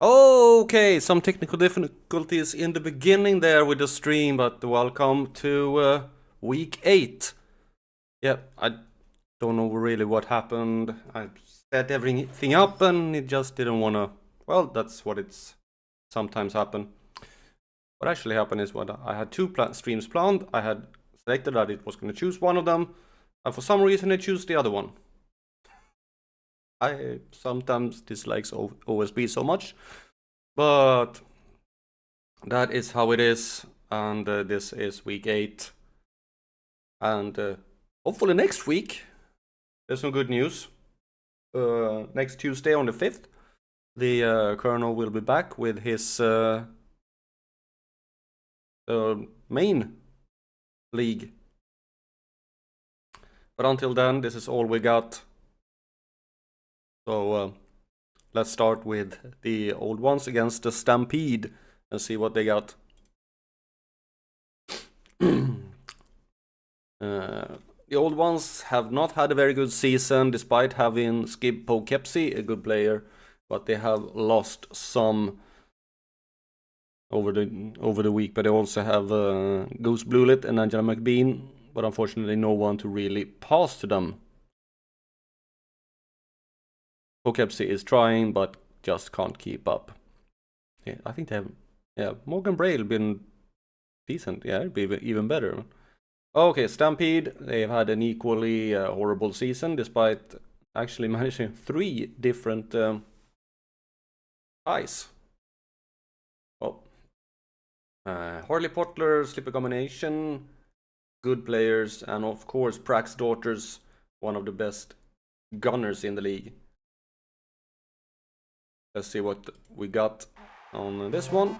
Okay, some technical difficulties in the beginning there with the stream, but welcome to week 8. Yeah, I don't know really what happened. I set everything up and it just didn't wanna... Well, that's what it's sometimes happen. What actually happened is what I had two streams planned. I had selected that it was going to choose one of them, and for some reason it chose the other one. I sometimes dislike OSB so much, but that is how it is, and this is week 8, and hopefully next week there's some good news. Next Tuesday on the 5th, the Colonel will be back with his main league. But until then, this is all we got. So let's start with the old ones against the Stampede and see what they got. The old ones have not had a very good season, despite having Skip Poughkeepsie, a good player, but they have lost some over the week. But they also have Goose Bluelit and Angela McBean, but unfortunately no one to really pass to them. Poughkeepsie is trying, but just can't keep up. Yeah, I think they have... Yeah, Morgan Braille been decent. Yeah, it'd be even better. Okay, Stampede, they've had an equally horrible season, despite actually managing 3 different ties. Well, Harley Potler, Slipper Combination, good players, and of course Prax Daughters, one of the best gunners in the league. Let's see what we got on this one.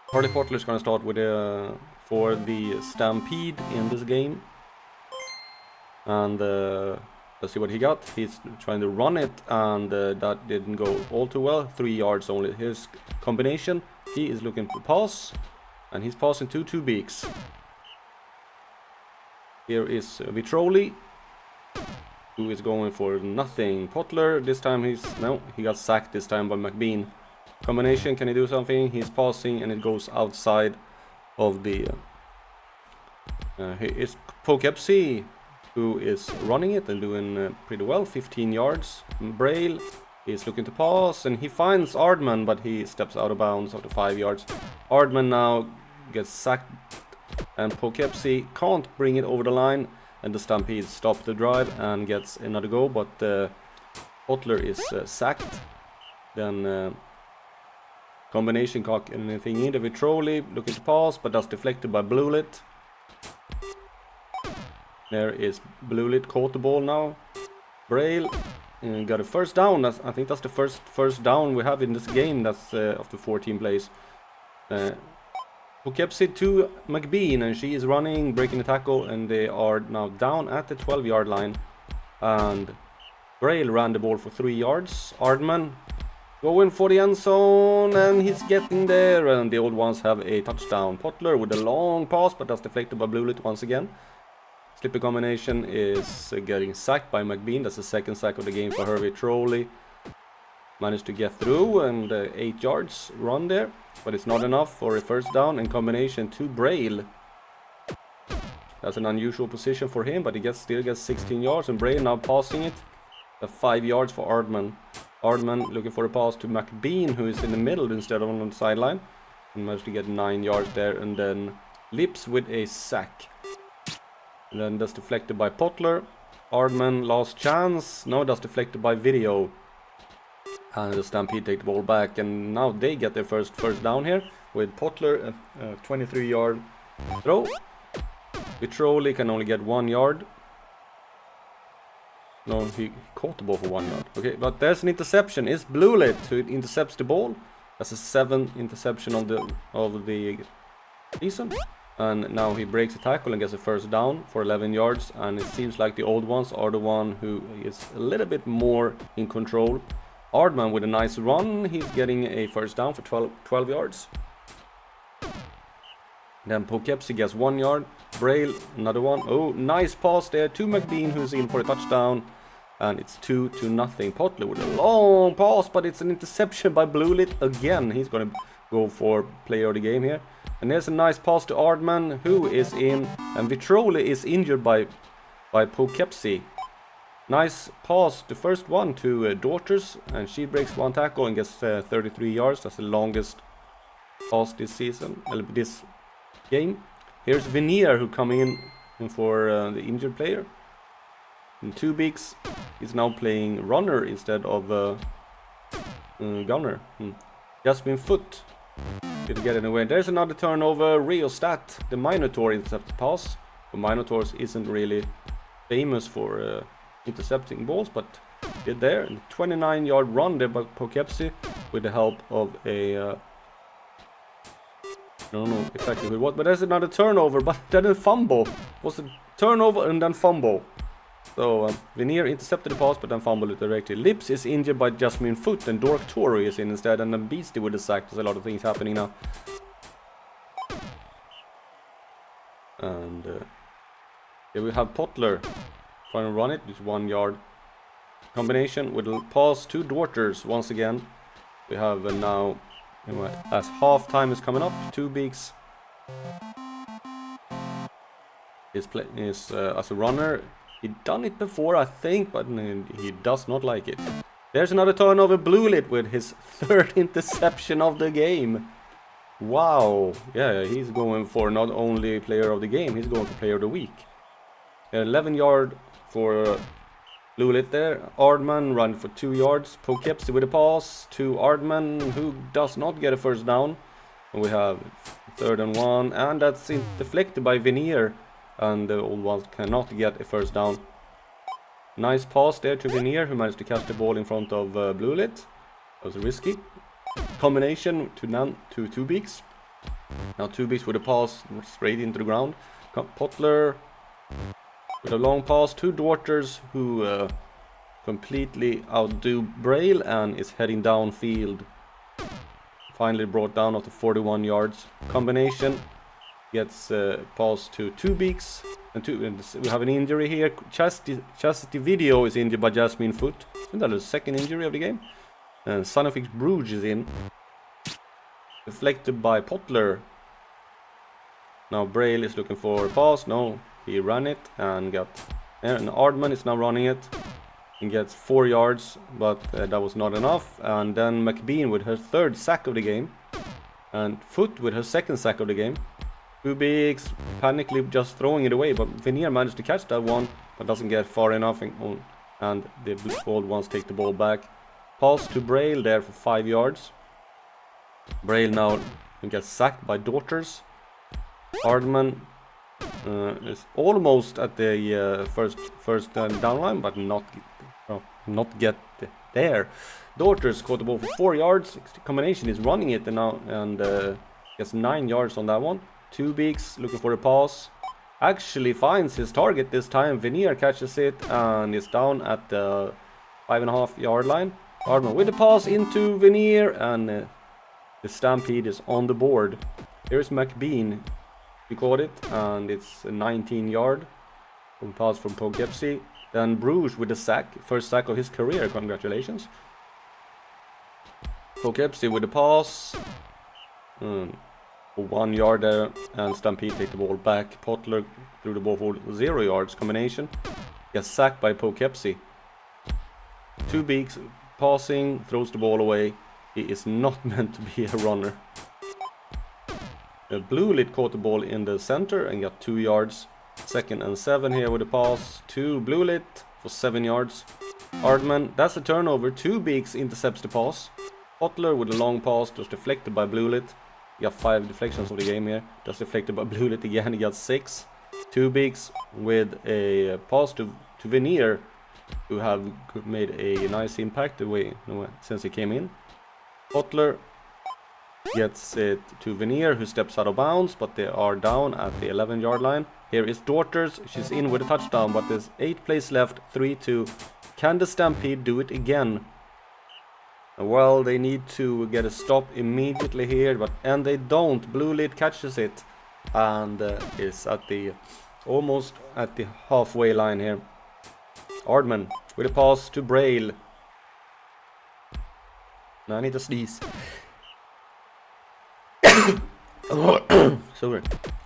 Harley Potler is going to start with for the Stampede in this game. And let's see what he got. He's trying to run it, and that didn't go all too well. 3 yards only. His combination, he is looking for pass, and he's passing 2 beaks. Here is Vitroli, who is going for nothing. Potler, this time he got sacked this time by McBean. Combination, can he do something? He's passing and it goes outside of the... it's Poughkeepsie who is running it and doing pretty well, 15 yards. Braille is looking to pass and he finds Ardman, but he steps out of bounds after 5 yards. Ardman now gets sacked and Poughkeepsie can't bring it over the line, and the Stampede stops the drive and gets another go, but Potler is sacked. Then combination cock anything in. The Vitroli looking to pass, but that's deflected by Bluelit. There is Bluelit, caught the ball now. Braille got a first down. I think that's the first down we have in this game. That's after 14 plays. Poughkeepsie to McBean, and she is running, breaking the tackle, and they are now down at the 12-yard line. And Braille ran the ball for 3 yards. Ardman going for the end zone, and he's getting there, and the old ones have a touchdown. Potler with a long pass, but that's deflected by Bluelit once again. Slipper Combination is getting sacked by McBean. That's the second sack of the game for Hervey Trolley. Managed to get through, and 8 yards run there, but it's not enough for a first down. And combination to Braille. That's an unusual position for him, but he still gets 16 yards, and Braille now passing it. 5 yards for Ardman. Ardman looking for a pass to McBean, who is in the middle instead of on the sideline, and managed to get 9 yards there. And then Lips with a sack, and then that's deflected by Potler. Ardman last chance. No, that's deflected by Video, and the Stampede take the ball back, and now they get their first down here with Potler, a 23-yard throw. Vitroli can only get 1 yard. No, he caught the ball for 1 yard. Okay, but there's an interception. It's Bluelit who intercepts the ball. That's a 7th interception of the season. And now he breaks the tackle and gets a first down for 11 yards. And it seems like the old ones are the one who is a little bit more in control. Ardman with a nice run. He's getting a first down for 12 yards. Then Poughkeepsie gets 1 yard. Braille, another one. Oh, nice pass there to McBean, who's in for a touchdown. And it's 2-0. Potler with a long pass, but it's an interception by Bluelit again. He's going to go for player of the game here. And there's a nice pass to Ardman, who is in. And Vitroli is injured by Poughkeepsie. Nice pass, the first one to Daughters. And she breaks one tackle and gets 33 yards. That's the longest pass this season, this game. Here's Veneer, who come in for the injured player. And Two Beaks is now playing runner instead of gunner. Jasmine Foot didn't get anywhere. There's another turnover. Rheostat, the Minotaur, intercepts the pass. The Minotaurs isn't really famous for intercepting balls, but did there. And 29-yard run there by Poughkeepsie with the help of a I don't know exactly who it was, but there's another turnover, but then a fumble. It was a turnover and then fumble. So Veneer intercepted the pass, but then fumbled it directly. Lips is injured by Jasmine Foot, and Dork Tory is in instead, and then Beastie with the sack. There's a lot of things happening now. And here we have Potler trying to run it. It's 1 yard combination with a pass to Daughters once again. We have now, as half time is coming up, Two Beaks is as a runner. He'd done it before, I think, but he does not like it. There's another turnover. Bluelit with his third interception of the game. Wow. Yeah, he's going for not only player of the game, he's going for player of the week. 11-yard for Bluelit there. Ardman run for 2 yards. Poughkeepsie with a pass to Ardman, who does not get a first down. And we have 3rd and 1, and that's deflected by Veneer. And the old ones cannot get a first down. Nice pass there to Veneer, who managed to catch the ball in front of Bluelit. That was risky. Combination to Two Beaks. Now Two Beaks with a pass straight into the ground. Potler with a long pass to Daughters, who completely outdo Braille and is heading downfield. Finally brought down after 41 yards. Combination. Gets pass to Two Beaks, and we have an injury here. Chastity Video is injured by Jasmine Foot. Isn't that the second injury of the game? And Sonofix Bruges is in. Deflected by Potler. Now Braille is looking for a pass. No, he ran it and got. And Ardman is now running it and gets 4 yards, but that was not enough. And then McBean with her 3rd sack of the game, and Foot with her 2nd sack of the game. Two Beaks panically just throwing it away, but Veneer managed to catch that one, but doesn't get far enough, and the old ones take the ball back. Pass to Braille there for 5 yards. Braille now gets sacked by Daughters. Ardman is almost at the first down line, but not get there. Daughters caught the ball for 4 yards. The combination is running it and gets 9 yards on that one. Two Beaks looking for a pass. Actually finds his target this time. Veneer catches it and is down at the 5.5 yard line. Ardman with the pass into Veneer, and the Stampede is on the board. Here's McBean. He caught it, and it's a 19 yard pass from Poughkeepsie. Then Bruges with the sack. First sack of his career. Congratulations. Poughkeepsie with the pass. 1 yard there, and Stampede take the ball back. Potler threw the ball for 0 yards. Combination gets sacked by Poughkeepsie. Two Beaks passing, throws the ball away. He is not meant to be a runner. Bluelit caught the ball in the center and got 2 yards. 2nd and 7 here with the pass to Bluelit for 7 yards. Ardman, that's a turnover. Two Beaks intercepts the pass. Potler with a long pass, just deflected by Bluelit. He got 5 deflections of the game here. Just deflected by Bluelit again. He got 6. Two Beaks with a pass to Veneer, who have made a nice impact since he came in. Potler gets it to Veneer, who steps out of bounds, but they are down at the 11 yard line. Here is Daughters. She's in with a touchdown, but there's 8 plays left. 3-2. Can the Stampede do it again? Well, they need to get a stop immediately here, and they don't. Bluelit catches it and is at the almost at the halfway line here. Ardman with a pass to Braille. Now I need to sneeze. Sorry.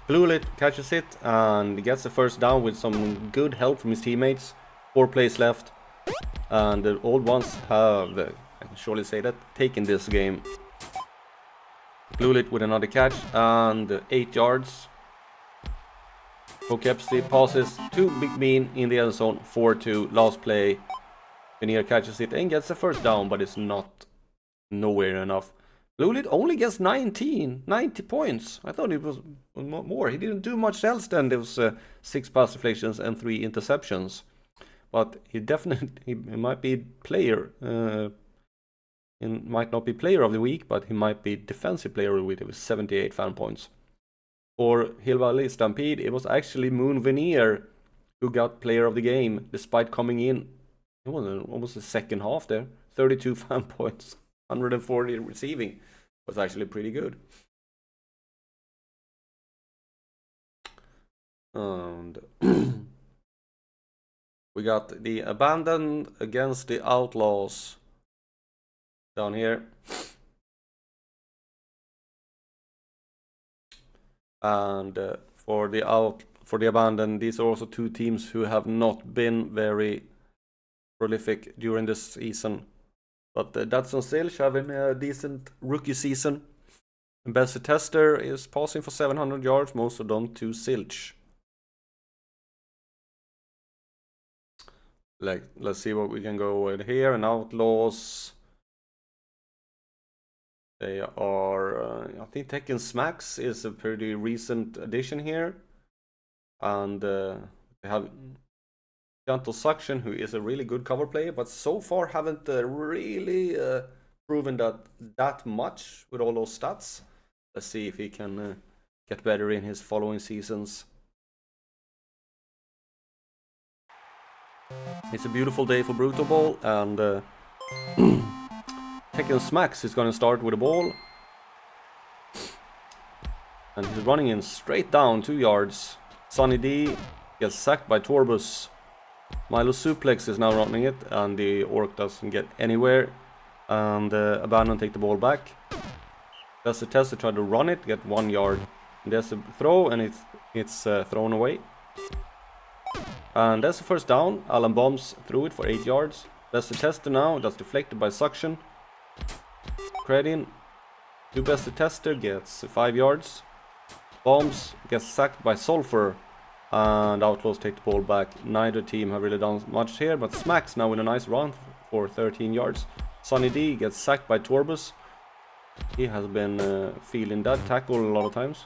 Bluelit catches it and gets the first down with some good help from his teammates. 4 plays left. And the old ones have, I can surely say that, taken this game. Bluelit with another catch and 8 yards. Poughkeepsie passes to Big Bean in the end zone. 4-2, last play. Veneer catches it and gets the first down, but it's not nowhere enough. Bluelit only gets 90 points. I thought it was more. He didn't do much else than those 6 pass deflections and 3 interceptions. But he definitely he might be player. He might not be player of the week, but he might be defensive player of the week with 78 fan points. For Hill Valley Stampede, it was actually Moon Veneer who got player of the game, despite coming in. It was almost the second half there. 32 fan points, 140 receiving. Was actually pretty good. And we got the Abandoned against the Outlaws down here. And for the Abandoned, these are also 2 teams who have not been very prolific during this season. But Datsun Silch having a decent rookie season. Bessie Tester is passing for 700 yards, most of them to Silch. Let's see what we can go with here. And Outlaws, they are, I think Tekken Smacks is a pretty recent addition here. And they have Gentle Suction, who is a really good cover player, but so far haven't really proven that much with all those stats. Let's see if he can get better in his following seasons. It's a beautiful day for Brutalball, and Tekken Smacks is going to start with the ball. And he's running in straight down 2 yards. Sonny D gets sacked by Torbus. Milo Suplex is now running it, and the Orc doesn't get anywhere. And Abandon take the ball back. That's the test to try to run it, get 1 yard. And there's a throw, and it's thrown away. And that's the first down. Alan bombs through it for 8 yards. That's the tester now. That's deflected by Suction. Credin. Do best the tester gets 5 yards. Bombs gets sacked by Sulfur. And Outlaws take the ball back. Neither team have really done much here, but Smacks now with a nice run for 13 yards. Sonny D gets sacked by Torbus. He has been feeling that tackle a lot of times.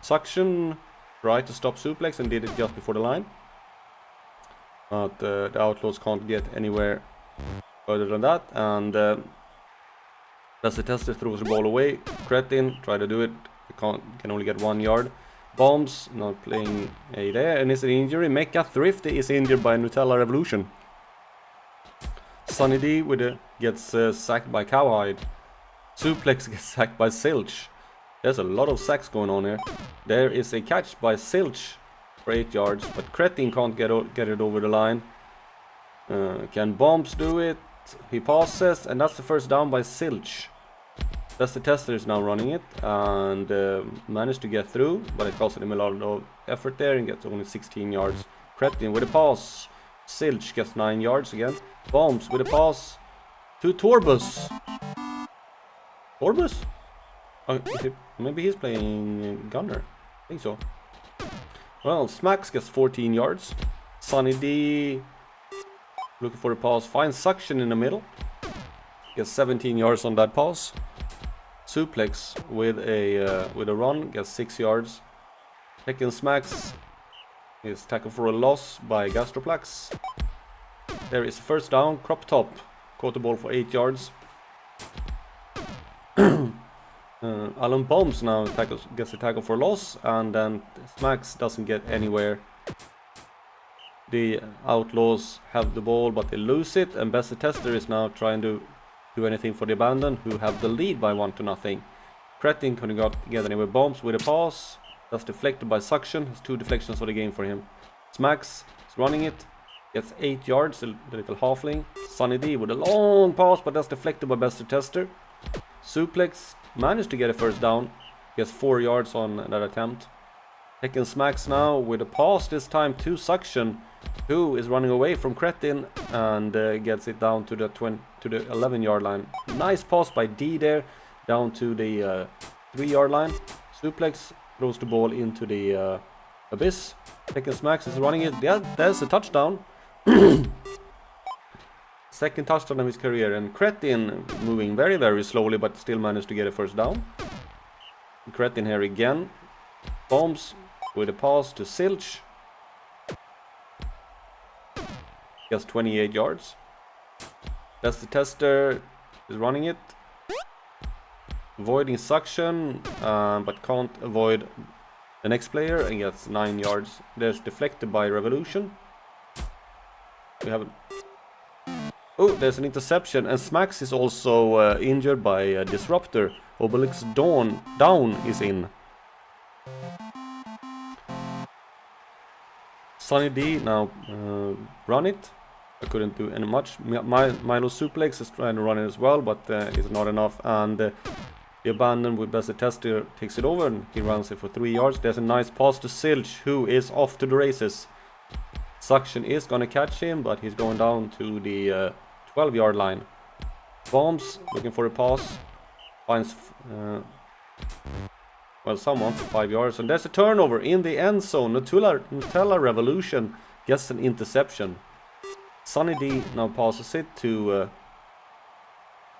Suction tried to stop Suplex and did it just before the line. But the Outlaws can't get anywhere further than that. And that's the tester, throws the ball away. Cretin try to do it. Can only get 1 yard. Bombs not playing a there, and it's an injury. Mecha Thrifty is injured by Nutella Revolution. Sunny D with gets sacked by Cowhide. Suplex gets sacked by Silch. There's a lot of sacks going on here. There is a catch by Silch for 8 yards, but Cretin can't get it over the line. Can Bombs do it? He passes, and that's the first down by Silch. That's the tester is now running it, and managed to get through, but it costed him a lot of effort there and gets only 16 yards. Cretin with a pass. Silch gets 9 yards again. Bombs with a pass to Torbus. Torbus? Oh, maybe he's playing Gunner. I think so. Well, Smacks gets 14 yards. Sonny D looking for a pass. Finds Suction in the middle. Gets 17 yards on that pass. Suplex with a run gets 6 yards. Tekken Smacks is tackled for a loss by Gastroplex. There is a first down. Crop Top caught the ball for 8 yards. Alan Bombs now gets a tackle for a loss, and then Smacks doesn't get anywhere. The Outlaws have the ball, but they lose it, and Bessie Tester is now trying to do anything for the Abandoned, who have the lead by 1-0. Cretin couldn't get anywhere. Bombs with a pass. That's deflected by Suction. Has 2 deflections for the game for him. Smacks is running it. Gets 8 yards, the little halfling. Sunny D with a long pass, but that's deflected by Bester Tester. Suplex managed to get a first down. Gets 4 yards on that attempt. Tekken smacks now with a pass, this time to Suction, who is running away from Cretin and gets it down to the 11-yard line. Nice pass by D there, down to the 3-yard line. Suplex throws the ball into the abyss. Tekken smacks is running it. Yeah, there's a touchdown. Second touchdown of his career, and Cretin moving very, very slowly, but still managed to get a first down. Cretin here again. Bombs with a pass to Silch. Gets 28 yards. That's the Tester is running it. Avoiding Suction, but can't avoid the next player and gets 9 yards. There's deflected by Revolution. We have there's an interception, and Smacks is also injured by Disruptor. Obelix down is in. Sunny D now run it. I couldn't do any much. Milo Suplex is trying to run it as well, but it's not enough. And the abandon with Bester Tester takes it over, and he runs it for 3 yards. There's a nice pass to Silch, who is off to the races. Suction is gonna catch him, but he's going down to the 12-yard line. Bombs looking for a pass. Finds someone for 5 yards, and there's a turnover in the end zone. Nutella Revolution gets an interception. Sunny D now passes it to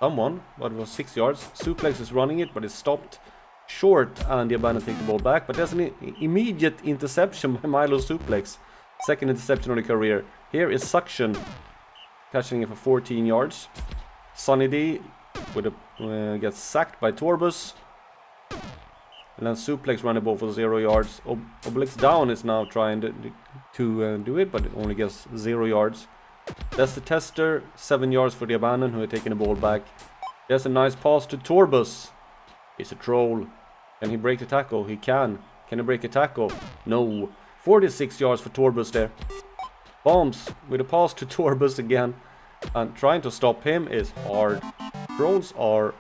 someone, but it was 6 yards. Suplex is running it, but it's stopped short, and the abandon take the ball back. But there's an immediate interception by Milo Suplex. Second interception of the career. Here is Suction catching it for 14 yards. Sunny D with a, gets sacked by Torbus. And then Suplex run the ball for 0 yards. Oblix down is now trying to do it, but it only gets 0 yards. That's the Tester, 7 yards for the abandon, who are taking the ball back. There's a nice pass to Torbus. He's a troll. Can he break the tackle? He can. Can he break a tackle? No. 46 yards for Torbus there. Bombs with a pass to Torbus again. And trying to stop him is hard. Trolls are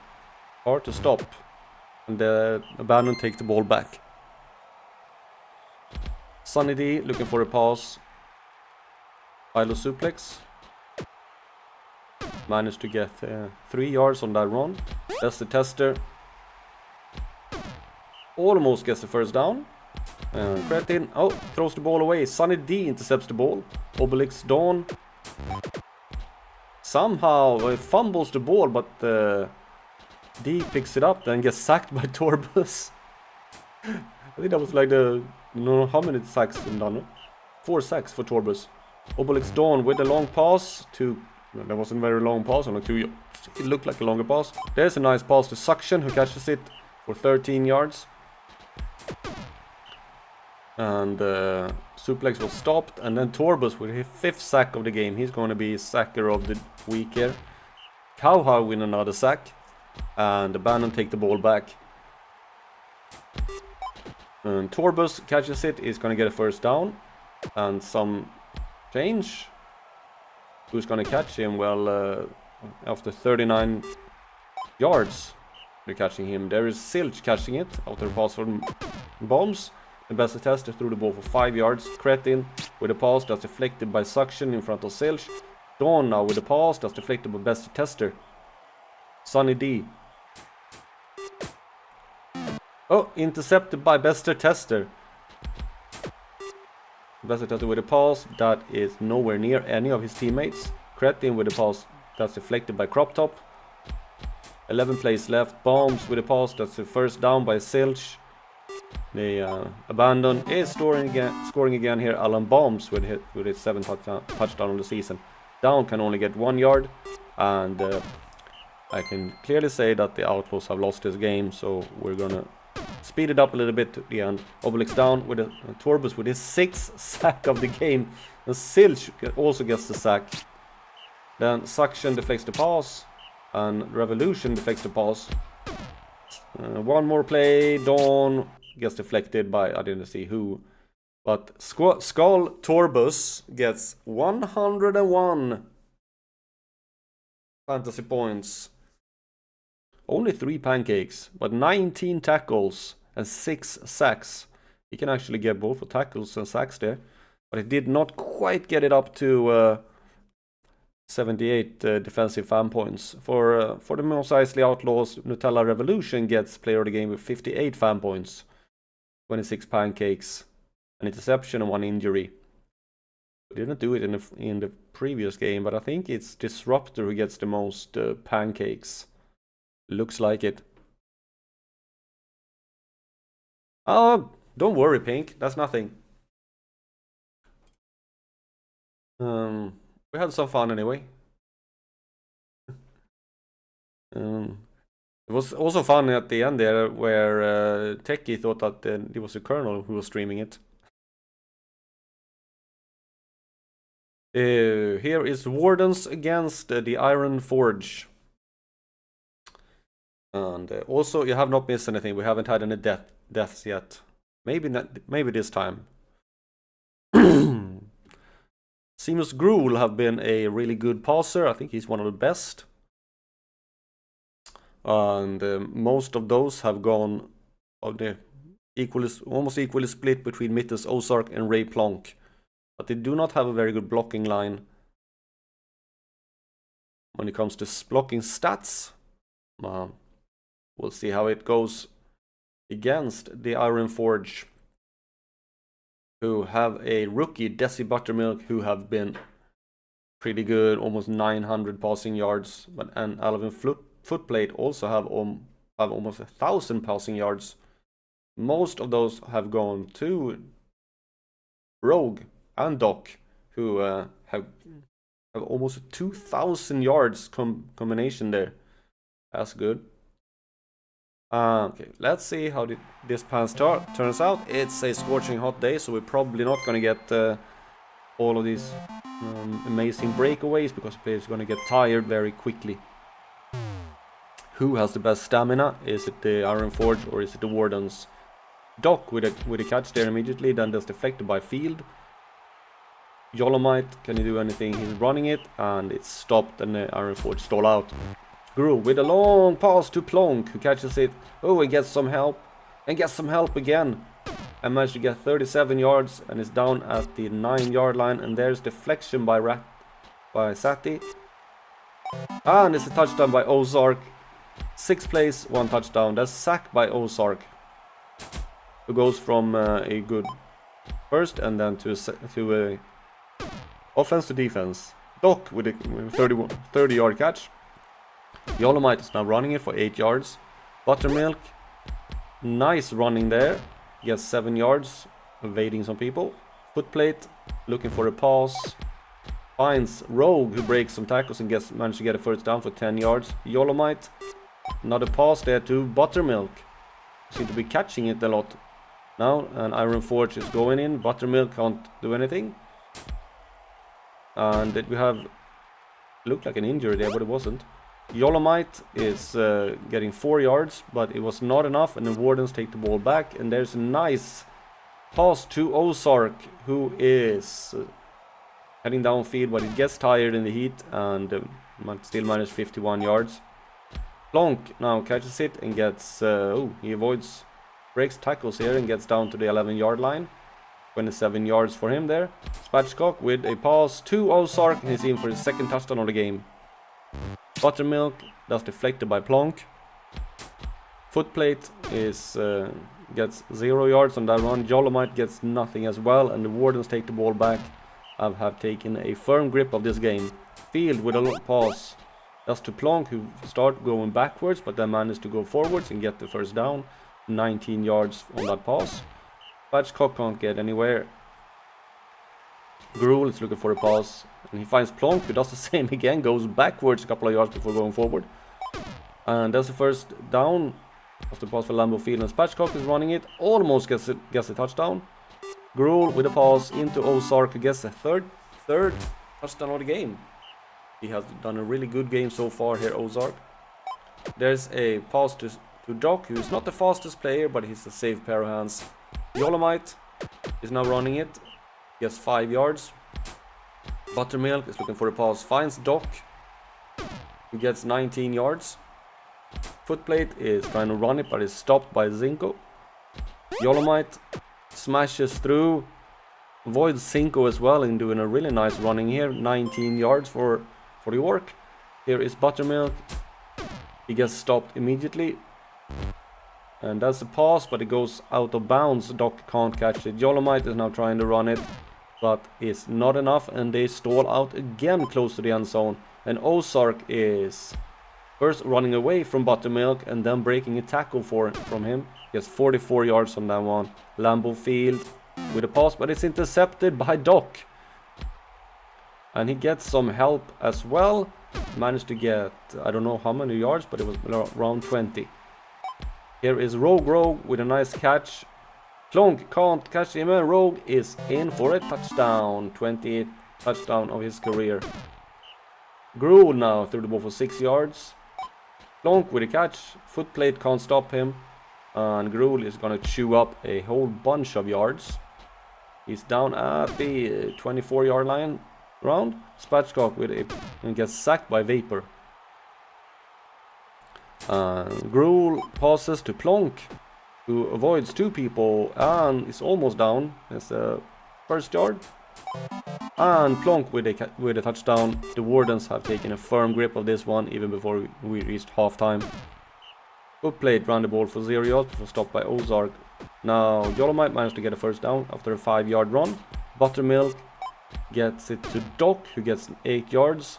hard to stop. And the abandon takes the ball back. Sunny D looking for a pass. Milo Suplex managed to get 3 yards on that run. That's the Tester. Almost gets the first down. Cretin, throws the ball away. Sunny D intercepts the ball. Obelix Dawn somehow fumbles the ball, but D picks it up, then gets sacked by Torbus. I think that was like how many sacks in done? 4 sacks for Torbus. Obelix Dawn with a long pass to... No, that wasn't a very long pass, only 2 yards. It looked like a longer pass. There's a nice pass to Suction, who catches it for 13 yards. And Suplex was stopped, and then Torbus with his 5th sack of the game. He's going to be sacker of the week here. Cowhide win another sack, and Abandon take the ball back. And Torbus catches it, is going to get a first down, and some change. Who's going to catch him? Well, after 39 yards, they're catching him. There is Silch catching it after a pass from Bombs. The Bester Tester threw the ball for 5 yards. Cretin with a pass that's deflected by Suction in front of Silch. Dawn now with a pass that's deflected by Bester Tester. Sunny D. Intercepted by Bester Tester. Bester Tester with a pass that is nowhere near any of his teammates. Cretin with a pass that's deflected by Crop Top. 11 plays left. Bombs with a pass that's the first down by Silch. The Abandon is scoring again here. Alan Bombs with his 7th touchdown on the season. Down can only get 1 yard, and I can clearly say that the Outlaws have lost this game, so we're gonna speed it up a little bit to the end. Obelix down with a Torbus with his 6th sack of the game, and Silch also gets the sack. Then Suction deflects the pass, and Revolution deflects the pass. One more play. Dawn gets deflected by, I didn't see who. But Skull Torbus gets 101 fantasy points. Only 3 pancakes, but 19 tackles and 6 sacks. He can actually get both for tackles and sacks there. But he did not quite get it up to 78 defensive fan points. For the Mos Eisley Outlaws, Nutella Revolution gets player of the game with 58 fan points. 26 pancakes, an interception and 1 injury. We didn't do it in the previous game, but I think it's Disruptor who gets the most pancakes. Looks like it. Oh, don't worry, Pink. That's nothing. We had some fun anyway. It was also fun at the end there, where Techie thought that it was a Colonel who was streaming it. Here is Wardens against the Iron Forge. And also, you have not missed anything. We haven't had any deaths yet. Maybe this time. Seamus Gruel have been a really good passer. I think he's one of the best. And most of those have gone almost equally split between Mittens Ozark and Ray Plonk. But they do not have a very good blocking line. When it comes to blocking stats, we'll see how it goes against the Iron Forge, who have a rookie, Desi Buttermilk, who have been pretty good, almost 900 passing yards. And Alvin Footplate also have almost 1,000 passing yards. Most of those have gone to Rogue and Doc, who have almost 2,000 yards combination there. That's good. Okay, let's see how this pass turns out. It's a scorching hot day, so we're probably not going to get all of these amazing breakaways, because players are going to get tired very quickly. Who has the best stamina? Is it the Iron Forge or is it the Wardens? Doc with a catch there immediately, then that's deflected by Field. Yolomite, can he do anything? He's running it, and it's stopped, and the Iron Forge stall out. Grew with a long pass to Plonk, who catches it. Oh, he gets some help, and gets some help again. And managed to get 37 yards, and is down at the 9-yard line. And there's deflection by Sati. And it's a touchdown by Ozark. 6 plays, 1 touchdown. That's sack by Ozark, who goes from a good first and then to a offense to defense. Doc with a 30-yard catch. Yolomite is now running it for 8 yards. Buttermilk, nice running there. Gets 7 yards, evading some people. Footplate, looking for a pass. Finds Rogue, who breaks some tackles and manages to get a first down for 10 yards. Yolomite, another pass there to Buttermilk. Seem to be catching it a lot now. And Iron Forge is going in. Buttermilk can't do anything. And we have, looked like an injury there, but it wasn't. Yolomite is getting 4 yards, but it was not enough, and the Wardens take the ball back. And there's a nice pass to Ozark, who is heading downfield, but he gets tired in the heat and still managed 51 yards. Plonk now catches it and gets, he breaks tackles here and gets down to the 11-yard line. 27 yards for him there. Spatchcock with a pass to Ozark, and he's in for his 2nd touchdown of the game. Buttermilk, that's deflected by Plonk. Footplate is gets 0 yards on that run. Yolomite gets nothing as well, and the Wardens take the ball back. Have taken a firm grip of this game. Field with a long pass. That's to Plonk, who start going backwards, but then managed to go forwards and get the first down. 19 yards on that pass. Spatchcock can't get anywhere. Gruel is looking for a pass, and he finds Plonk, who does the same again, goes backwards a couple of yards before going forward. And that's the first down of the pass for Lambeau Field, and Spatchcock is running it, almost gets a touchdown. Gruel with a pass into Ozark, who gets a third touchdown of the game. He has done a really good game so far here, Ozark. There's a pass to Doc, who is not the fastest player, but he's a safe pair of hands. Yolomite is now running it. Gets 5 yards. Buttermilk is looking for a pass. Finds Doc, who gets 19 yards. Footplate is trying to run it, but is stopped by Zinko. Yolomite smashes through. Avoids Zinko as well and doing a really nice running here. 19 yards for the Orc. Here is Buttermilk. He gets stopped immediately. And that's a pass, but it goes out of bounds. Doc can't catch it. Yolomite is now trying to run it, but it's not enough, and they stall out again close to the end zone. And Ozark is first running away from Buttermilk and then breaking a tackle from him. He has 44 yards on that one. Lambeau Field with a pass, but it's intercepted by Doc. And he gets some help as well. Managed to get, I don't know how many yards, but it was around 20. Here is Rogue with a nice catch. Plonk can't catch him, and Rogue is in for a touchdown. 28th touchdown of his career. Gruel now threw the ball for 6 yards. Plonk with a catch. Footplate can't stop him. And Gruel is going to chew up a whole bunch of yards. He's down at the 24-yard line round. Spatchcock with it and gets sacked by Vapor. Gruel passes to Plonk, who avoids 2 people and is almost down. It's the first yard. And Plonk with a touchdown. The Wardens have taken a firm grip of this one even before we reached halftime. Footplate ran the ball for 0 yards before stopped by Ozark. Now Yolomite managed to get a first down after a 5-yard run. Buttermilk gets it to Doc, who gets 8 yards.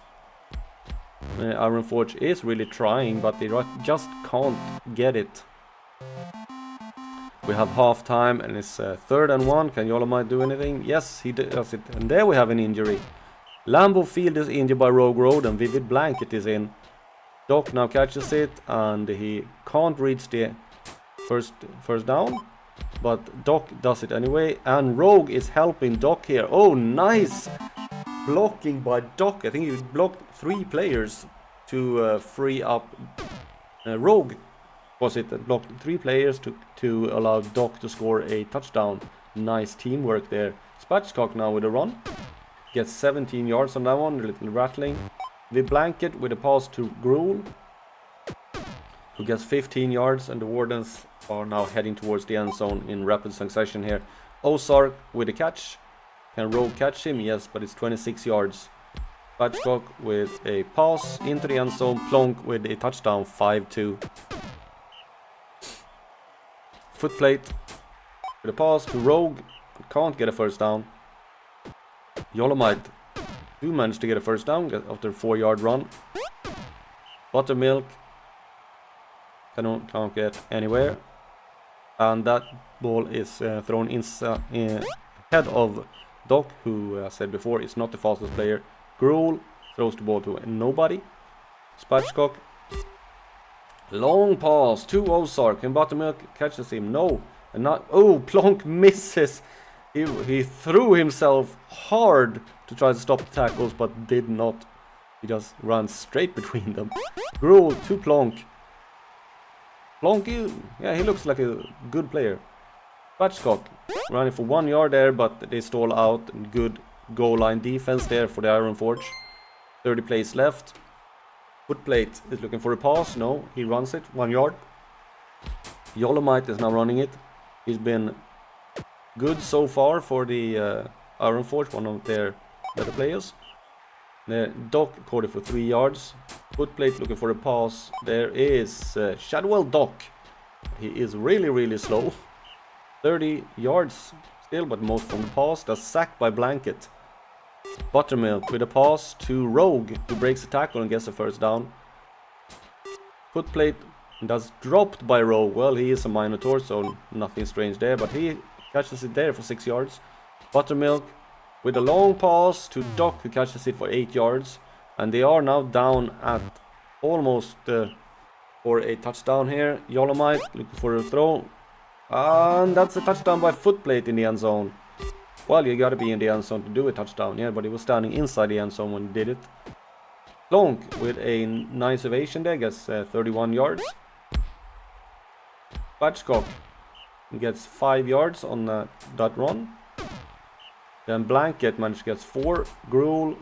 Ironforge is really trying, but they just can't get it. We have halftime and it's 3rd and 1. Can Yolomite do anything? Yes, he does it. And there we have an injury. Lambeau Field is injured by Rogue Road and Vivid Blanket is in. Doc now catches it and he can't reach the first down. But Doc does it anyway. And Rogue is helping Doc here. Oh, nice blocking by Doc. I think he blocked 3 players to free up Rogue. Was it that blocked 3 players to allow Doc to score a touchdown. Nice teamwork there. Spatchcock now with a run. Gets 17 yards on that one. A little rattling. The Blanket with a pass to Gruel, who gets 15 yards, and the Wardens are now heading towards the end zone in rapid succession here. Ozark with a catch. Can Rogue catch him? Yes, but it's 26 yards. Spatchcock with a pass into the end zone. Plonk with a touchdown, 5-2. Footplate with a pass to Rogue. Can't get a first down. Yolomite do manage to get a first down after a 4-yard run. Buttermilk can't get anywhere. And that ball is thrown head of Doc, who I said before is not the fastest player. Gruel throws the ball to nobody. Spatchcock. Long pass to Ozark, and Buttermilk catches him. No, and not. Oh, Plonk misses. He threw himself hard to try to stop the tackles, but did not. He just ran straight between them. Gruel to Plonk. Plonk, yeah, he looks like a good player. Spatchcock running for 1 yard there, but they stall out. Good goal line defense there for the Ironforge. 30 plays left. Footplate is looking for a pass. No, he runs it 1 yard. Yolomite is now running it. He's been good so far for the Ironforge, one of their better players. The Doc caught it for 3 yards. Footplate looking for a pass. There is Shadwell Doc. He is really slow. 30 yards still, but most from the pass. That's sacked by Blanket. Buttermilk with a pass to Rogue, who breaks the tackle and gets the first down. Footplate, that's dropped by Rogue. Well, he is a Minotaur, so nothing strange there, but he catches it there for 6 yards. Buttermilk with a long pass to Doc, who catches it for 8 yards. And they are now down at almost for a touchdown here. Yolomite looking for a throw. And that's a touchdown by Footplate in the end zone. Well, you gotta be in the end zone to do a touchdown, yeah, but he was standing inside the end zone when he did it. Plonk with a nice ovation there, gets 31 yards. Spatchcock He gets 5 yards on that run. Then Blanket managed to get 4. Gruel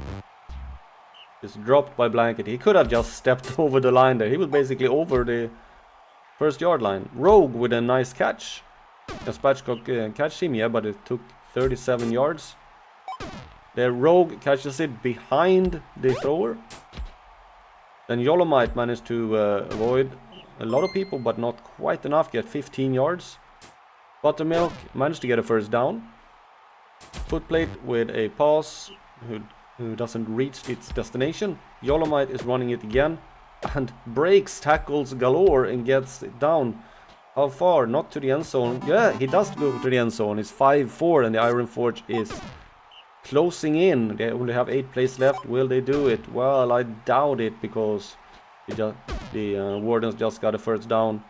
is dropped by Blanket. He could have just stepped over the line there. He was basically over the first yard line. Rogue with a nice catch. Spatchcock catched him, yeah, but it took 37 yards. The Rogue catches it behind the thrower. Then Yolomite managed to avoid a lot of people, but not quite enough. Get 15 yards. Buttermilk managed to get a first down. Footplate with a pass who doesn't reach its destination. Yolomite is running it again and breaks tackles galore and gets it down. How far? Not to the end zone. Yeah, he does go to the end zone. It's 5-4 and the Iron Forge is closing in. They only have 8 plays left. Will they do it? Well, I doubt it, because the Wardens just got a first down.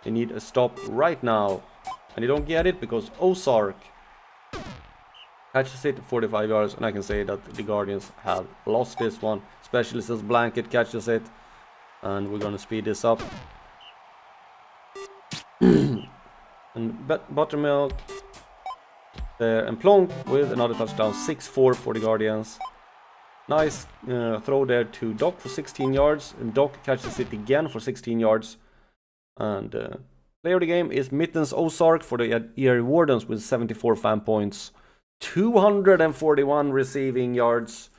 They need a stop right now. And they don't get it because Ozark catches it at 45 yards. And I can say that the Guardians have lost this one. Especially since Blanket catches it. And we're going to speed this up. And Buttermilk there, and Plonk with another touchdown. 6-4 for the Guardians. Nice throw there to Doc for 16 yards, and Doc catches it again for 16 yards. And player of the game is Mittens Ozark for the ER Wardens with 74 fan points, 241 receiving yards.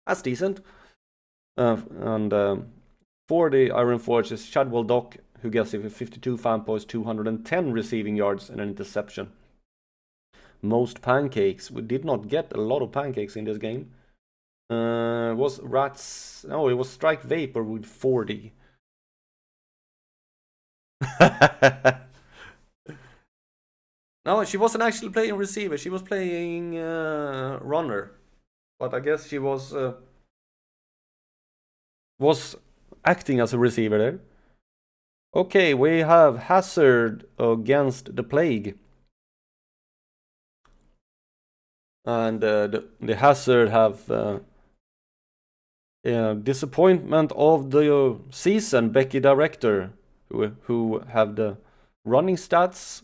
That's decent. And for the Iron Forge is Chadwell Doc, who gets it with 52 fan points, 210 receiving yards, and an interception. Most pancakes. We did not get a lot of pancakes in this game. Was Rats... No, it was Strike Vapor with 40. No, she wasn't actually playing receiver. She was playing runner. But I guess she was acting as a receiver there. Okay, we have Hazard against the Plague. And the Hazard have disappointment of the season, Becky Director, who have the running stats,